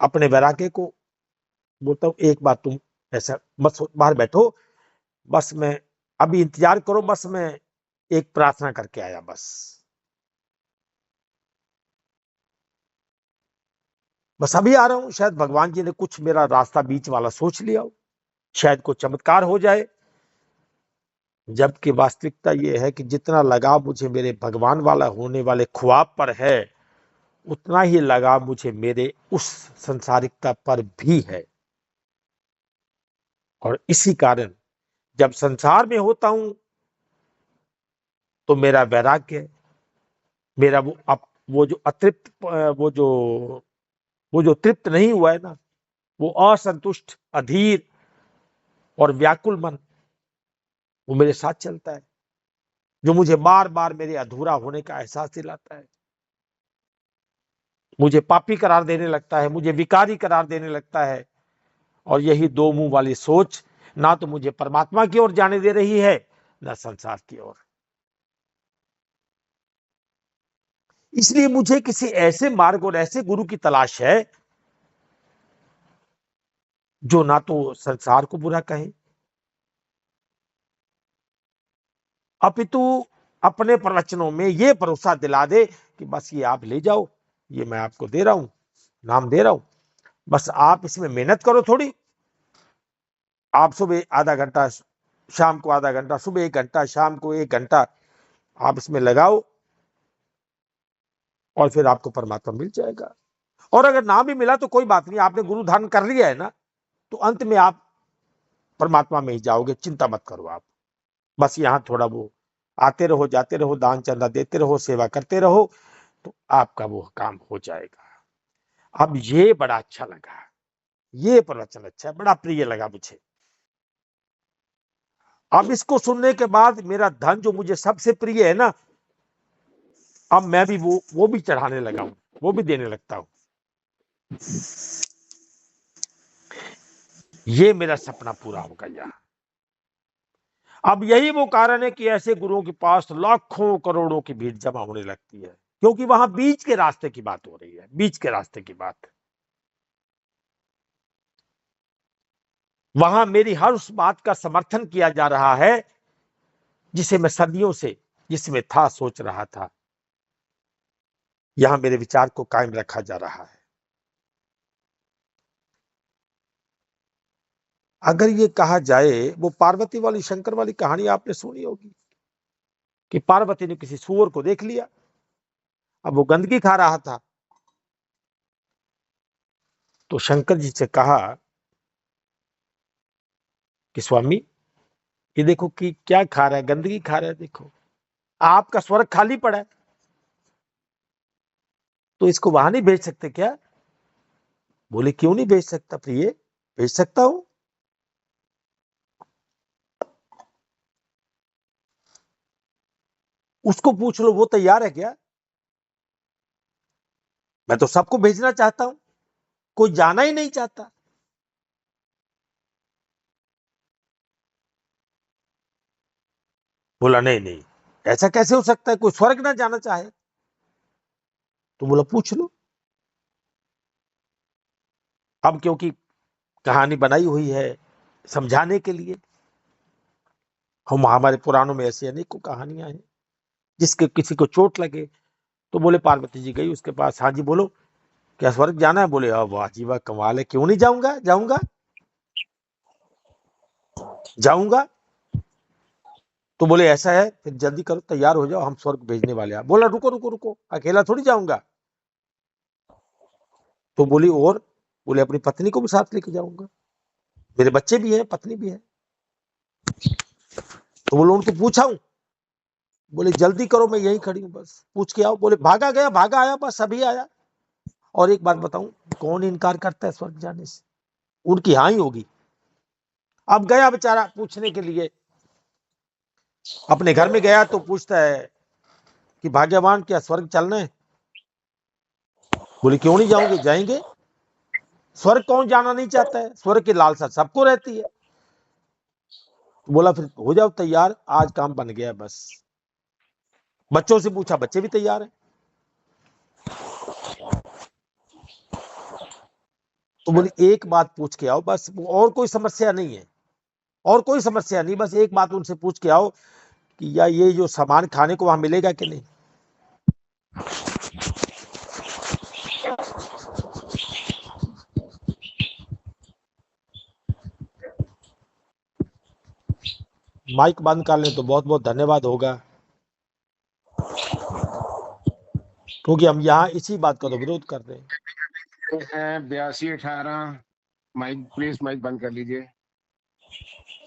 अपने वैराग्य को बोलता हूं, एक बार तुम ऐसा मत बाहर बैठो, बस मैं अभी इंतजार करो, बस मैं एक प्रार्थना करके आया बस। बस अभी आ रहा हूं, शायद भगवान जी ने कुछ मेरा रास्ता बीच वाला सोच लिया हो, शायद कोई चमत्कार हो जाए। जबकि वास्तविकता यह है कि जितना लगाव मुझे मेरे भगवान वाला होने वाले ख्वाब पर है, उतना ही लगाव मुझे मेरे उस संसारिकता पर भी है। और इसी कारण जब संसार में होता हूं, तो मेरा वैराग्य, मेरा वो जो अतृप्त, वो जो तृप्त नहीं हुआ है ना, वो असंतुष्ट, अधीर और व्याकुल मन, वो मेरे साथ चलता है, जो मुझे बार बार मेरे अधूरा होने का एहसास दिलाता है, मुझे पापी करार देने लगता है, मुझे विकारी करार देने लगता है। और यही दो मुंह वाली सोच ना तो मुझे परमात्मा की ओर जाने दे रही है, ना संसार की ओर। इसलिए मुझे किसी ऐसे मार्ग और ऐसे गुरु की तलाश है जो ना तो संसार को बुरा कहे, अपितु अपने प्रवचनों में ये भरोसा दिला दे कि बस ये आप ले जाओ, ये मैं आपको दे रहा हूं, नाम दे रहा हूं, बस आप इसमें मेहनत करो थोड़ी। आप सुबह आधा घंटा, शाम को आधा घंटा, सुबह 1 घंटा, शाम को 1 घंटा आप इसमें लगाओ और फिर आपको परमात्मा मिल जाएगा। और अगर ना भी मिला तो कोई बात नहीं, आपने गुरु धारण कर लिया है ना, तो अंत में आप परमात्मा में ही जाओगे, चिंता मत करो आप। बस यहां थोड़ा वो आते रहो, जाते रहो, दान चंदा देते रहो, सेवा करते रहो, तो आपका वो काम हो जाएगा। अब ये बड़ा अच्छा लगा, ये प्रवचन अच्छा, बड़ा प्रिय लगा मुझे। अब इसको सुनने के बाद मेरा धन जो मुझे सबसे प्रिय है ना, अब मैं भी वो भी चढ़ाने लगा हूं, वो भी देने लगता हूं। ये मेरा सपना पूरा हो गया। अब यही वो कारण है कि ऐसे गुरुओं के पास लाखों करोड़ों की भीड़ जमा होने लगती है, क्योंकि वहां बीच के रास्ते की बात हो रही है, बीच के रास्ते की बात। वहां मेरी हर उस बात का समर्थन किया जा रहा है जिसे मैं सदियों से, जिसमें था, सोच रहा था। यहां मेरे विचार को कायम रखा जा रहा है। अगर ये कहा जाए, वो पार्वती वाली, शंकर वाली कहानी आपने सुनी होगी कि पार्वती ने किसी सूअर को देख लिया, अब वो गंदगी खा रहा था, तो शंकर जी से कहा कि स्वामी, ये देखो कि क्या खा रहा है, गंदगी खा रहा है, देखो आपका स्वर्ग खाली पड़ा है, तो इसको वहां नहीं भेज सकते क्या? बोले क्यों नहीं भेज सकता प्रिय, भेज सकता हूं। उसको पूछ लो वो तैयार है क्या? मैं तो सबको भेजना चाहता हूं, कोई जाना ही नहीं चाहता। बोला नहीं नहीं, ऐसा कैसे हो सकता है, कोई स्वर्ग ना जाना चाहे? तो बोला पूछ लो। अब क्योंकि कहानी बनाई हुई है समझाने के लिए, हम हमारे पुराणों में ऐसी अनेकों कहानियां हैं, जिसके किसी को चोट लगे तो बोले पार्वती जी गई उसके पास, हाँ जी बोलो क्या स्वर्ग जाना है? बोले वाह जी वाह, कमाल है, क्यों नहीं जाऊंगा, जाऊंगा जाऊंगा। तो बोले ऐसा है, फिर जल्दी करो, तैयार हो जाओ, हम स्वर्ग भेजने वाले हैं। बोला रुको रुको रुको, अकेला थोड़ी जाऊंगा। तो बोली और? बोले अपनी पत्नी को भी साथ लेके जाऊंगा, मेरे बच्चे भी हैं, पत्नी भी है। तो बोले उनको पूछाऊं? बोले जल्दी करो, मैं यहीं खड़ी हूं, बस पूछ के आओ। बोले भागा गया, भागा आया, बस अभी आया। और एक बात बताऊं, कौन इनकार करता है स्वर्ग जाने से? उनकी हाँ ही होगी। अब गया बेचारा पूछने के लिए, अपने घर में गया तो पूछता है कि भाग्यवान क्या स्वर्ग चलना है? बोले क्यों नहीं जाओगे, जाएंगे। स्वर्ग कौन जाना नहीं चाहता है, स्वर्ग की लालसा सबको रहती है। तो बोला फिर हो जाओ तैयार, आज काम बन गया बस। बच्चों से पूछा, बच्चे भी तैयार हैं। तो बोले एक बात पूछ के आओ बस, और कोई समस्या नहीं है, और कोई समस्या नहीं, बस एक बात उनसे पूछ के आओ कि या ये जो सामान खाने को वहां मिलेगा कि नहीं। माइक बंद कर लें तो बहुत बहुत धन्यवाद होगा, क्योंकि हम यहाँ इसी बात का तो विरोध कर रहे हैं। 8218 माइक प्लीज, माइक बंद कर लीजिए।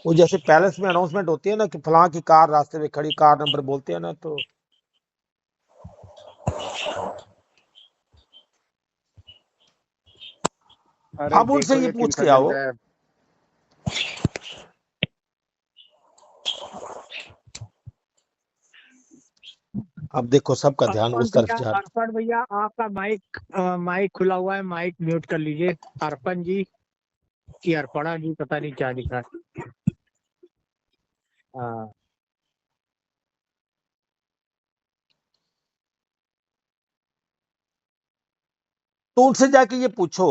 वो जैसे पैलेस में अनाउंसमेंट होती है ना कि फलां की कार रास्ते में खड़ी, कार नंबर बोलते हैं ना, तो अरे अब उनसे देखो ये ये पूछ किनका के चल आओ। रहा है। अब देखो सबका ध्यान अर्पण उस तरफ भैया, जा रहा अर्पण भैया आपका माइक माइक खुला हुआ है, माइक म्यूट कर लीजिए। अर्पण जी की अर्पणा जी, पता नहीं क्या लिखा है। हाँ। तो उनसे जाके ये पूछो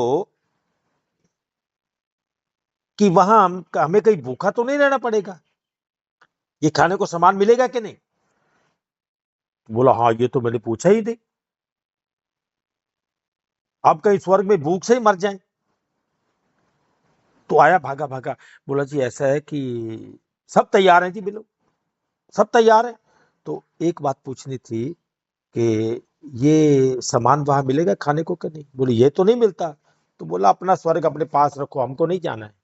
कि वहां हमें कहीं भूखा तो नहीं रहना पड़ेगा, ये खाने को सामान मिलेगा कि नहीं। बोला हाँ ये तो मैंने पूछा ही नहीं, आप कहीं स्वर्ग में भूख से ही मर जाएं। तो आया भागा भागा, बोला जी ऐसा है कि सब तैयार हैं जी, मिलो सब तैयार है। तो एक बात पूछनी थी कि ये सामान वहां मिलेगा खाने को कि नहीं। बोले ये तो नहीं मिलता। तो बोला अपना स्वर्ग अपने पास रखो, हमको नहीं जाना है।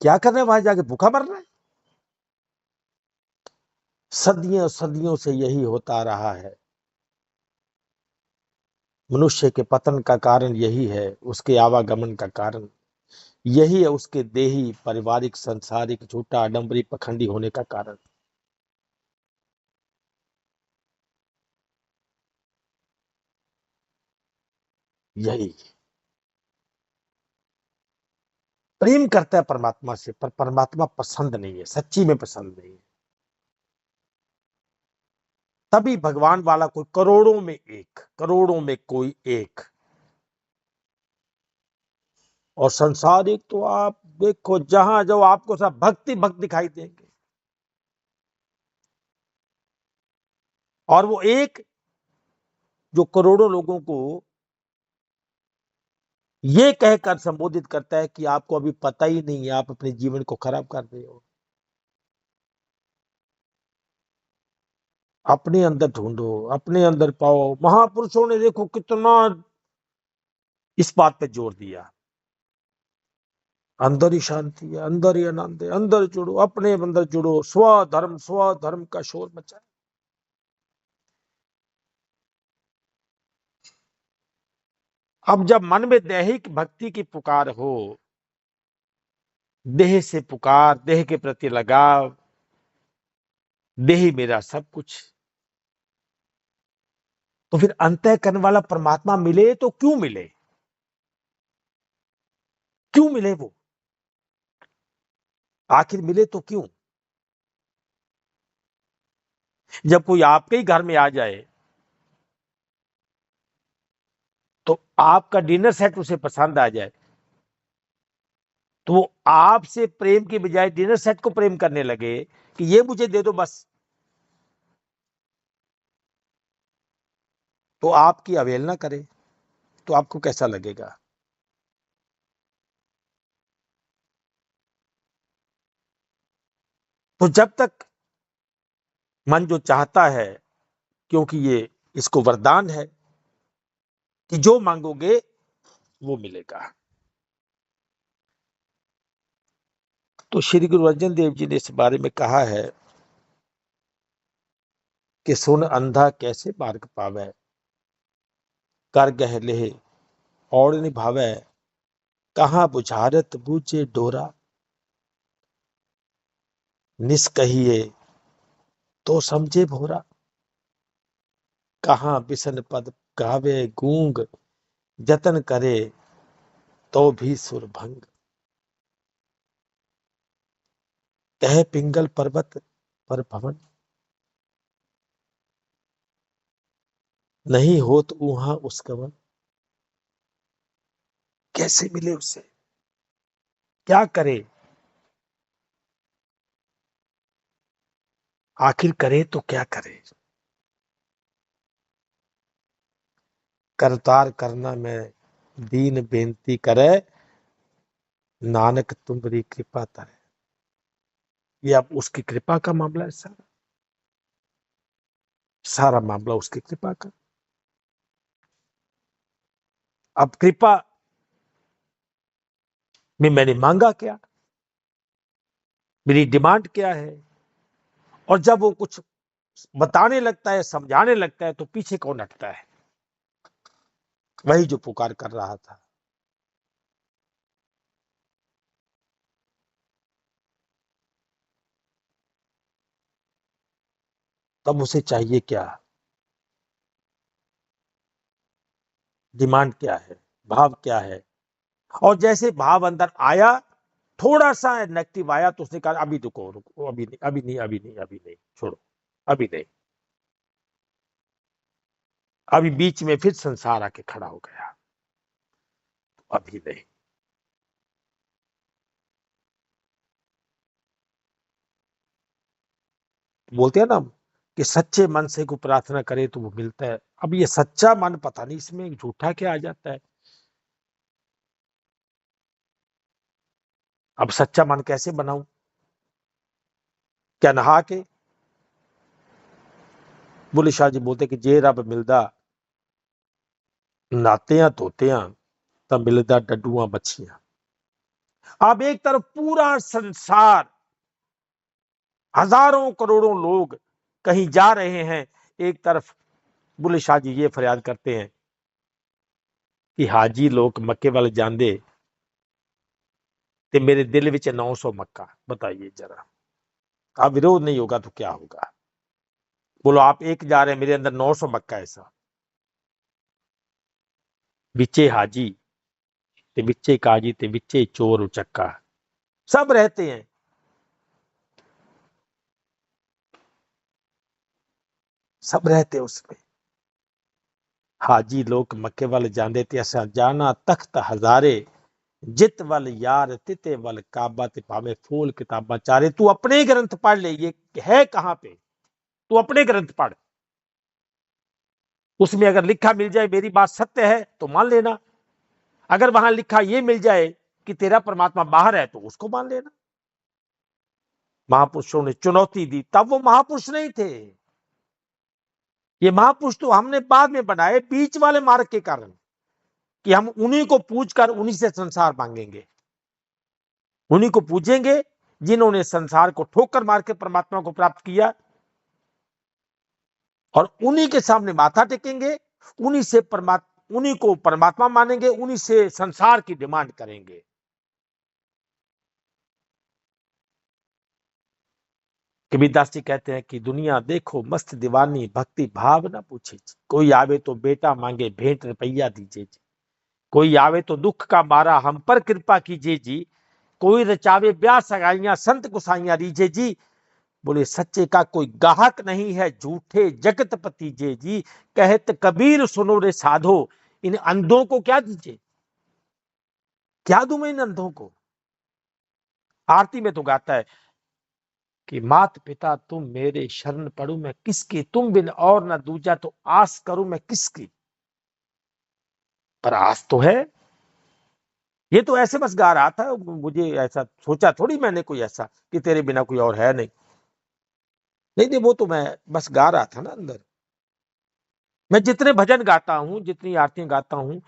क्या करना है वहां जाके, भूखा मरना है। सदियों सदियों से यही होता रहा है। मनुष्य के पतन का कारण यही है, उसके आवागमन का कारण यही है, उसके देही पारिवारिक संसारिक झूठा आडंबरी पखंडी होने का कारण। यही प्रेम करता है परमात्मा से, पर परमात्मा पसंद नहीं है, सच्ची में पसंद नहीं है। तभी भगवान वाला कोई करोड़ों में एक, करोड़ों में कोई एक। और संसारिक तो आप देखो जहां जाओ आपको सब भक्ति भक्त दिखाई देंगे। और वो एक जो करोड़ों लोगों को ये कहकर संबोधित करता है कि आपको अभी पता ही नहीं है, आप अपने जीवन को खराब कर रहे हो। अपने अंदर ढूंढो, अपने अंदर पाओ। महापुरुषों ने देखो कितना इस बात पे जोर दिया। अंदर ही शांति है, अंदर ही आनंद है, अंदर जुड़ो, अपने अंदर जुड़ो, स्वधर्म का शोर मचाए। अब जब मन में दैहिक भक्ति की पुकार हो, देह से पुकार, देह के प्रति लगाव, देह ही मेरा सब कुछ, तो फिर अंतःकरण वाला परमात्मा मिले तो क्यों मिले, क्यों मिले वो, आखिर मिले तो क्यों। जब कोई आपके ही घर में आ जाए तो आपका डिनर सेट उसे पसंद आ जाए, तो वो आपसे प्रेम के बजाय डिनर सेट को प्रेम करने लगे कि ये मुझे दे दो बस, तो आपकी अवहेलना करे तो आपको कैसा लगेगा। तो जब तक मन जो चाहता है, क्योंकि ये इसको वरदान है कि जो मांगोगे वो मिलेगा। तो श्री गुरु अर्जन देव जी ने इस बारे में कहा है कि सुन अंधा कैसे मार्ग पावे, कर गह लेह और निभावे, कहाँ बुझारत बूझे डोरा, निस कहिए तो समझे भोरा, कहाँ बिसन पद गावे गूंग, जतन करे तो भी सुर भंग, तह पिंगल पर्वत पर भवन, नहीं होत वहां उस गवन। कैसे मिले उसे, क्या करे, आखिर करे तो क्या करे। करतार करना में दीन बेनती करे, नानक तुम्हारी कृपा तरे। ये अब उसकी कृपा का मामला है, सारा सारा मामला उसकी कृपा का। अब कृपा में मैंने मांगा क्या, मेरी डिमांड क्या है, और जब वो कुछ बताने लगता है, समझाने लगता है, तो पीछे कौन हटता है, वही जो पुकार कर रहा था। तब उसे चाहिए क्या, डिमांड क्या है, भाव क्या है। और जैसे भाव अंदर आया, थोड़ा सा नेगेटिव आया, तो उसने कहा अभी रुको रुको, अभी नहीं अभी नहीं अभी नहीं अभी नहीं, छोड़ो अभी नहीं। अभी बीच में फिर संसार आके खड़ा हो गया, अभी नहीं। बोलते हैं ना कि सच्चे मन से को प्रार्थना करे तो वो मिलता है। अब ये सच्चा मन पता नहीं इसमें झूठा क्या आ जाता है। अब सच्चा मन कैसे बनाऊं? क्या नहा के? बुल्ले शाह जी बोलते कि जे रब मिलदा नातियां तोतियां तब मिलदा डड्डुआं बच्चियां। अब एक तरफ पूरा संसार, हजारों करोड़ों लोग कहीं जा रहे हैं, एक तरफ बुल्ले शाह जी ये फरियाद करते हैं कि हाजी लोग मक्के वाले जांदे ते मेरे दिल विच 900 मक्का। बताइए जरा, अब विरोध नहीं होगा तो क्या होगा? बोलो आप एक जा रहे हैं, मेरे अंदर 900 मक्का ऐसा। बिचे हाजी ते बिचे काजी ते बिचे चोर उचक्का, सब रहते हैं। सब रहते उसमें। हाजी लोग मक्के वाले जांदे ते असा जाना तख्त हजारे, जित वल यार तिते वल काबा ते पावे फूल किताबा चारे। तू अपने ग्रंथ पढ़ ले, ये है कहां पे? तू अपने ग्रंथ पढ़, उसमें अगर लिखा मिल जाए मेरी बात सत्य है तो मान लेना, अगर वहां लिखा ये मिल जाए कि तेरा परमात्मा बाहर है तो उसको मान लेना। महापुरुषों ने चुनौती दी, तब वो महापुरुष नहीं थे। ये महापुरुष तो हमने बाद में बनाए, बीच वाले मार्ग के कारण, कि हम उन्हीं को पूजकर उन्हीं से संसार मांगेंगे, उन्हीं को पूजेंगे जिन्होंने संसार को ठोकर मार के परमात्मा को प्राप्त किया, और उन्हीं के सामने माथा टेकेंगे, उन्हीं को परमात्मा मानेंगे, उन्हीं से संसार की डिमांड करेंगे। कबीरदास जी कहते हैं कि दुनिया देखो मस्त दीवानी, भक्ति भाव ना पूछे। कोई आवे तो बेटा मांगे भेंट रुपया दीजिए जी, कोई आवे तो दुख का मारा हम पर कृपा कीजिए जी, कोई रचावे ब्याह सगाइयां संत गुसाइयां रीजे जी। बोले सच्चे का कोई गाहक नहीं है, झूठे जगत पतीजे जी। कहत कबीर सुनो रे साधो, इन अंधों को क्या दीजिए, क्या दूं मैं इन अंधों को? आरती में तो गाता है कि मात पिता तुम मेरे शरण पड़ू मैं किसकी, तुम बिन और न दूजा तो आस करूं मैं किसकी। पर आस तो है। ये तो ऐसे बस गा रहा था, मुझे ऐसा सोचा थोड़ी मैंने कोई ऐसा कि तेरे बिना कोई और है नहीं। नहीं नहीं, वो तो मैं बस गा रहा था ना अंदर। मैं जितने भजन गाता हूं, जितनी आरतियां गाता हूं,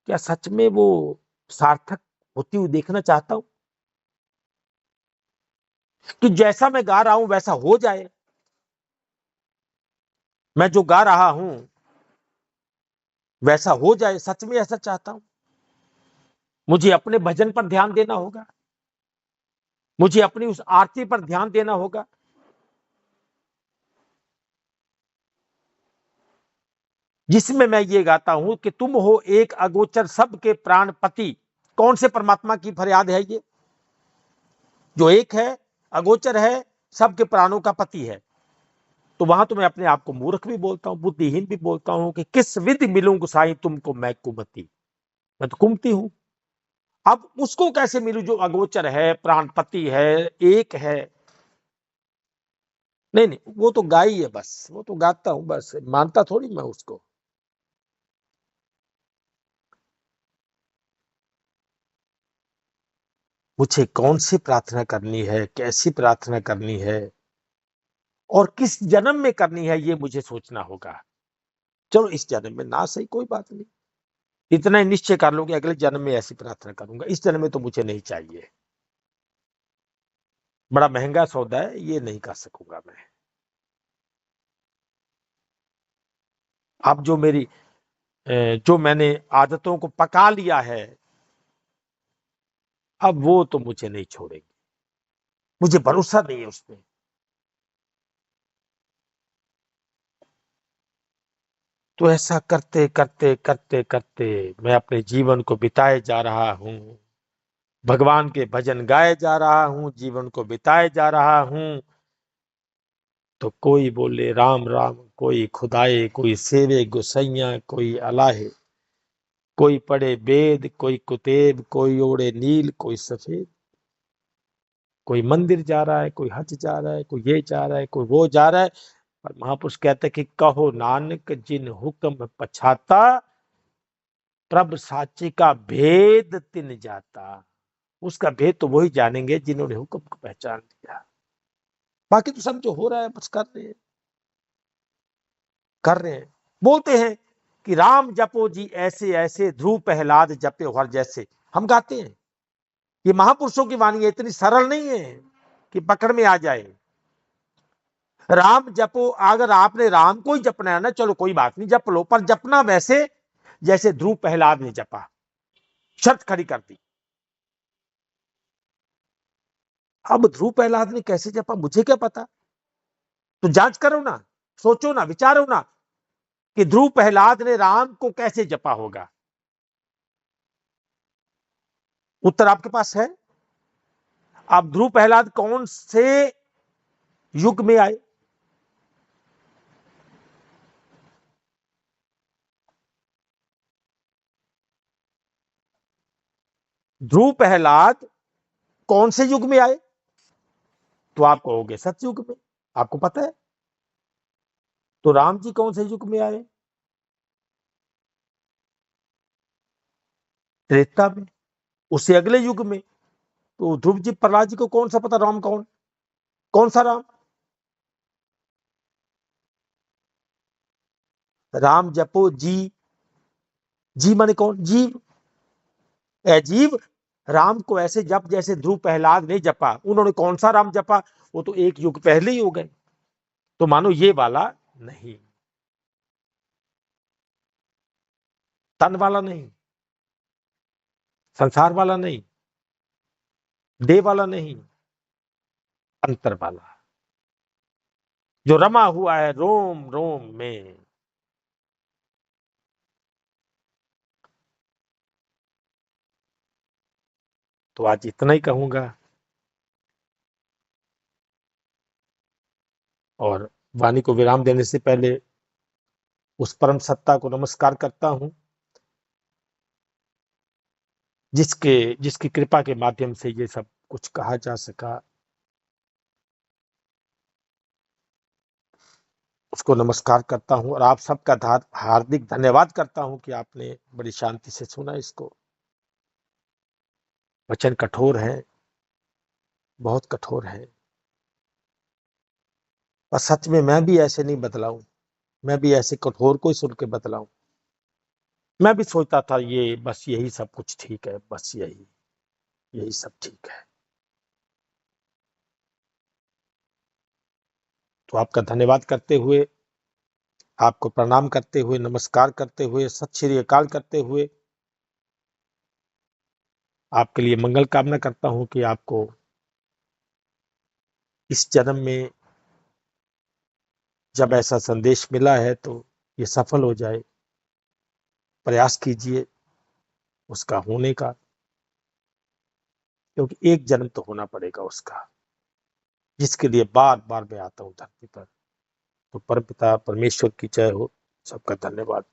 क्या सच में वो सार्थक होती हुई देखना चाहता हूं कि जैसा मैं गा रहा हूं वैसा हो जाए? मैं जो गा रहा हूं वैसा हो जाए, सच में ऐसा चाहता हूं? मुझे अपने भजन पर ध्यान देना होगा, मुझे अपनी उस आरती पर ध्यान देना होगा। जिसमें मैं ये गाता हूं कि तुम हो एक अगोचर सबके प्राणपति। कौन से परमात्मा की फरियाद है ये? जो एक है, अगोचर है, सबके प्राणों का पति है। तो वहां तो मैं अपने आप को मूर्ख भी बोलता हूं, बुद्धिहीन भी बोलता हूं कि किस विधि मिलूं गुसाई तुमको मैं कुमति। मैं तो कुमती हूं। अब उसको कैसे मिलूं जो अगोचर है, प्राणपति है, एक है? नहीं नहीं, वो तो गाई है बस, वो तो गाता हूं बस, मानता थोड़ी मैं उसको। मुझे कौन सी प्रार्थना करनी है, कैसी प्रार्थना करनी है, और किस जन्म में करनी है, ये मुझे सोचना होगा। चलो इस जन्म में ना सही, कोई बात नहीं, इतना ही निश्चय कर लो कि अगले जन्म में ऐसी प्रार्थना करूंगा। इस जन्म में तो मुझे नहीं चाहिए, बड़ा महंगा सौदा है, ये नहीं कर सकूंगा मैं। अब जो मैंने आदतों को पका लिया है, अब वो तो मुझे नहीं छोड़ेगी, मुझे भरोसा नहीं है उसमें। तो ऐसा करते करते करते करते मैं अपने जीवन को बिताए जा रहा हूं, भगवान के भजन गाए जा रहा हूं, जीवन को बिताए जा रहा हूं। तो कोई बोले राम राम, कोई खुदाए, कोई सेवे गुसैया, कोई अलाहे, कोई पढ़े वेद, कोई कुतेब, कोई ओढ़े नील, कोई सफेद, कोई मंदिर जा रहा है, कोई हज जा रहा है, कोई ये जा रहा है, कोई वो जा रहा है। पर महापुरुष कहते कि कहो नानक जिन हुक्म पछाता, प्रभ साची का भेद तिन जाता। उसका भेद तो वही जानेंगे जिन्होंने हुक्म को पहचान लिया। बाकी तो सब जो हो रहा है बस कर रहे हैं। बोलते हैं कि राम जपो जी ऐसे ऐसे, ध्रुव प्रहलाद जपे हर जैसे। हम गाते हैं, ये महापुरुषों की वाणी है, इतनी सरल नहीं है कि पकड़ में आ जाए। राम जपो, अगर आपने राम को ही जपना है ना, चलो कोई बात नहीं, जप लो, पर जपना वैसे जैसे ध्रुव प्रहलाद ने जपा। शर्त खड़ी कर दी। अब ध्रुव प्रहलाद ने कैसे जपा मुझे क्या पता, तो जांच करो ना, सोचो ना, विचारो ना कि ध्रुव प्रहलाद ने राम को कैसे जपा होगा। उत्तर आपके पास है। अब ध्रुव प्रहलाद कौन से युग में आए? ध्रुव प्रहलाद कौन से युग में आए? तो आप कहोगे सतयुग में, आपको पता है। तो राम जी कौन से युग में आए? त्रेता में, उससे अगले युग में। तो ध्रुव जी प्रहलाद जी को कौन सा पता राम कौन सा राम? राम जपो जी माने कौन? जीव। अजीब, राम को ऐसे जप जैसे ध्रुव प्रहलाद ने जपा। उन्होंने कौन सा राम जपा? वो तो एक युग पहले ही हो गए। तो मानो ये वाला नहीं, तन वाला नहीं, संसार वाला नहीं, देह वाला नहीं, अंतर वाला, जो रमा हुआ है रोम रोम में। तो आज इतना ही कहूंगा, और वाणी को विराम देने से पहले उस परम सत्ता को नमस्कार करता हूं जिसकी कृपा के माध्यम से ये सब कुछ कहा जा सका। उसको नमस्कार करता हूं और आप सबका हार्दिक धन्यवाद करता हूं कि आपने बड़ी शांति से सुना इसको। वचन कठोर है, बहुत कठोर है, और सच में मैं भी ऐसे नहीं बदलाऊं, मैं भी ऐसे कठोर को ही सुन के बदलाऊं। मैं भी सोचता था ये बस यही सब कुछ ठीक है, बस यही सब ठीक है। तो आपका धन्यवाद करते हुए, आपको प्रणाम करते हुए, नमस्कार करते हुए, सत श्री अकाल करते हुए, आपके लिए मंगल कामना करता हूं कि आपको इस जन्म में जब ऐसा संदेश मिला है तो ये सफल हो जाए। प्रयास कीजिए उसका होने का, क्योंकि एक जन्म तो होना पड़ेगा उसका, जिसके लिए बार बार मैं आता हूं धरती पर। तो परमपिता परमेश्वर की जय हो। सबका धन्यवाद।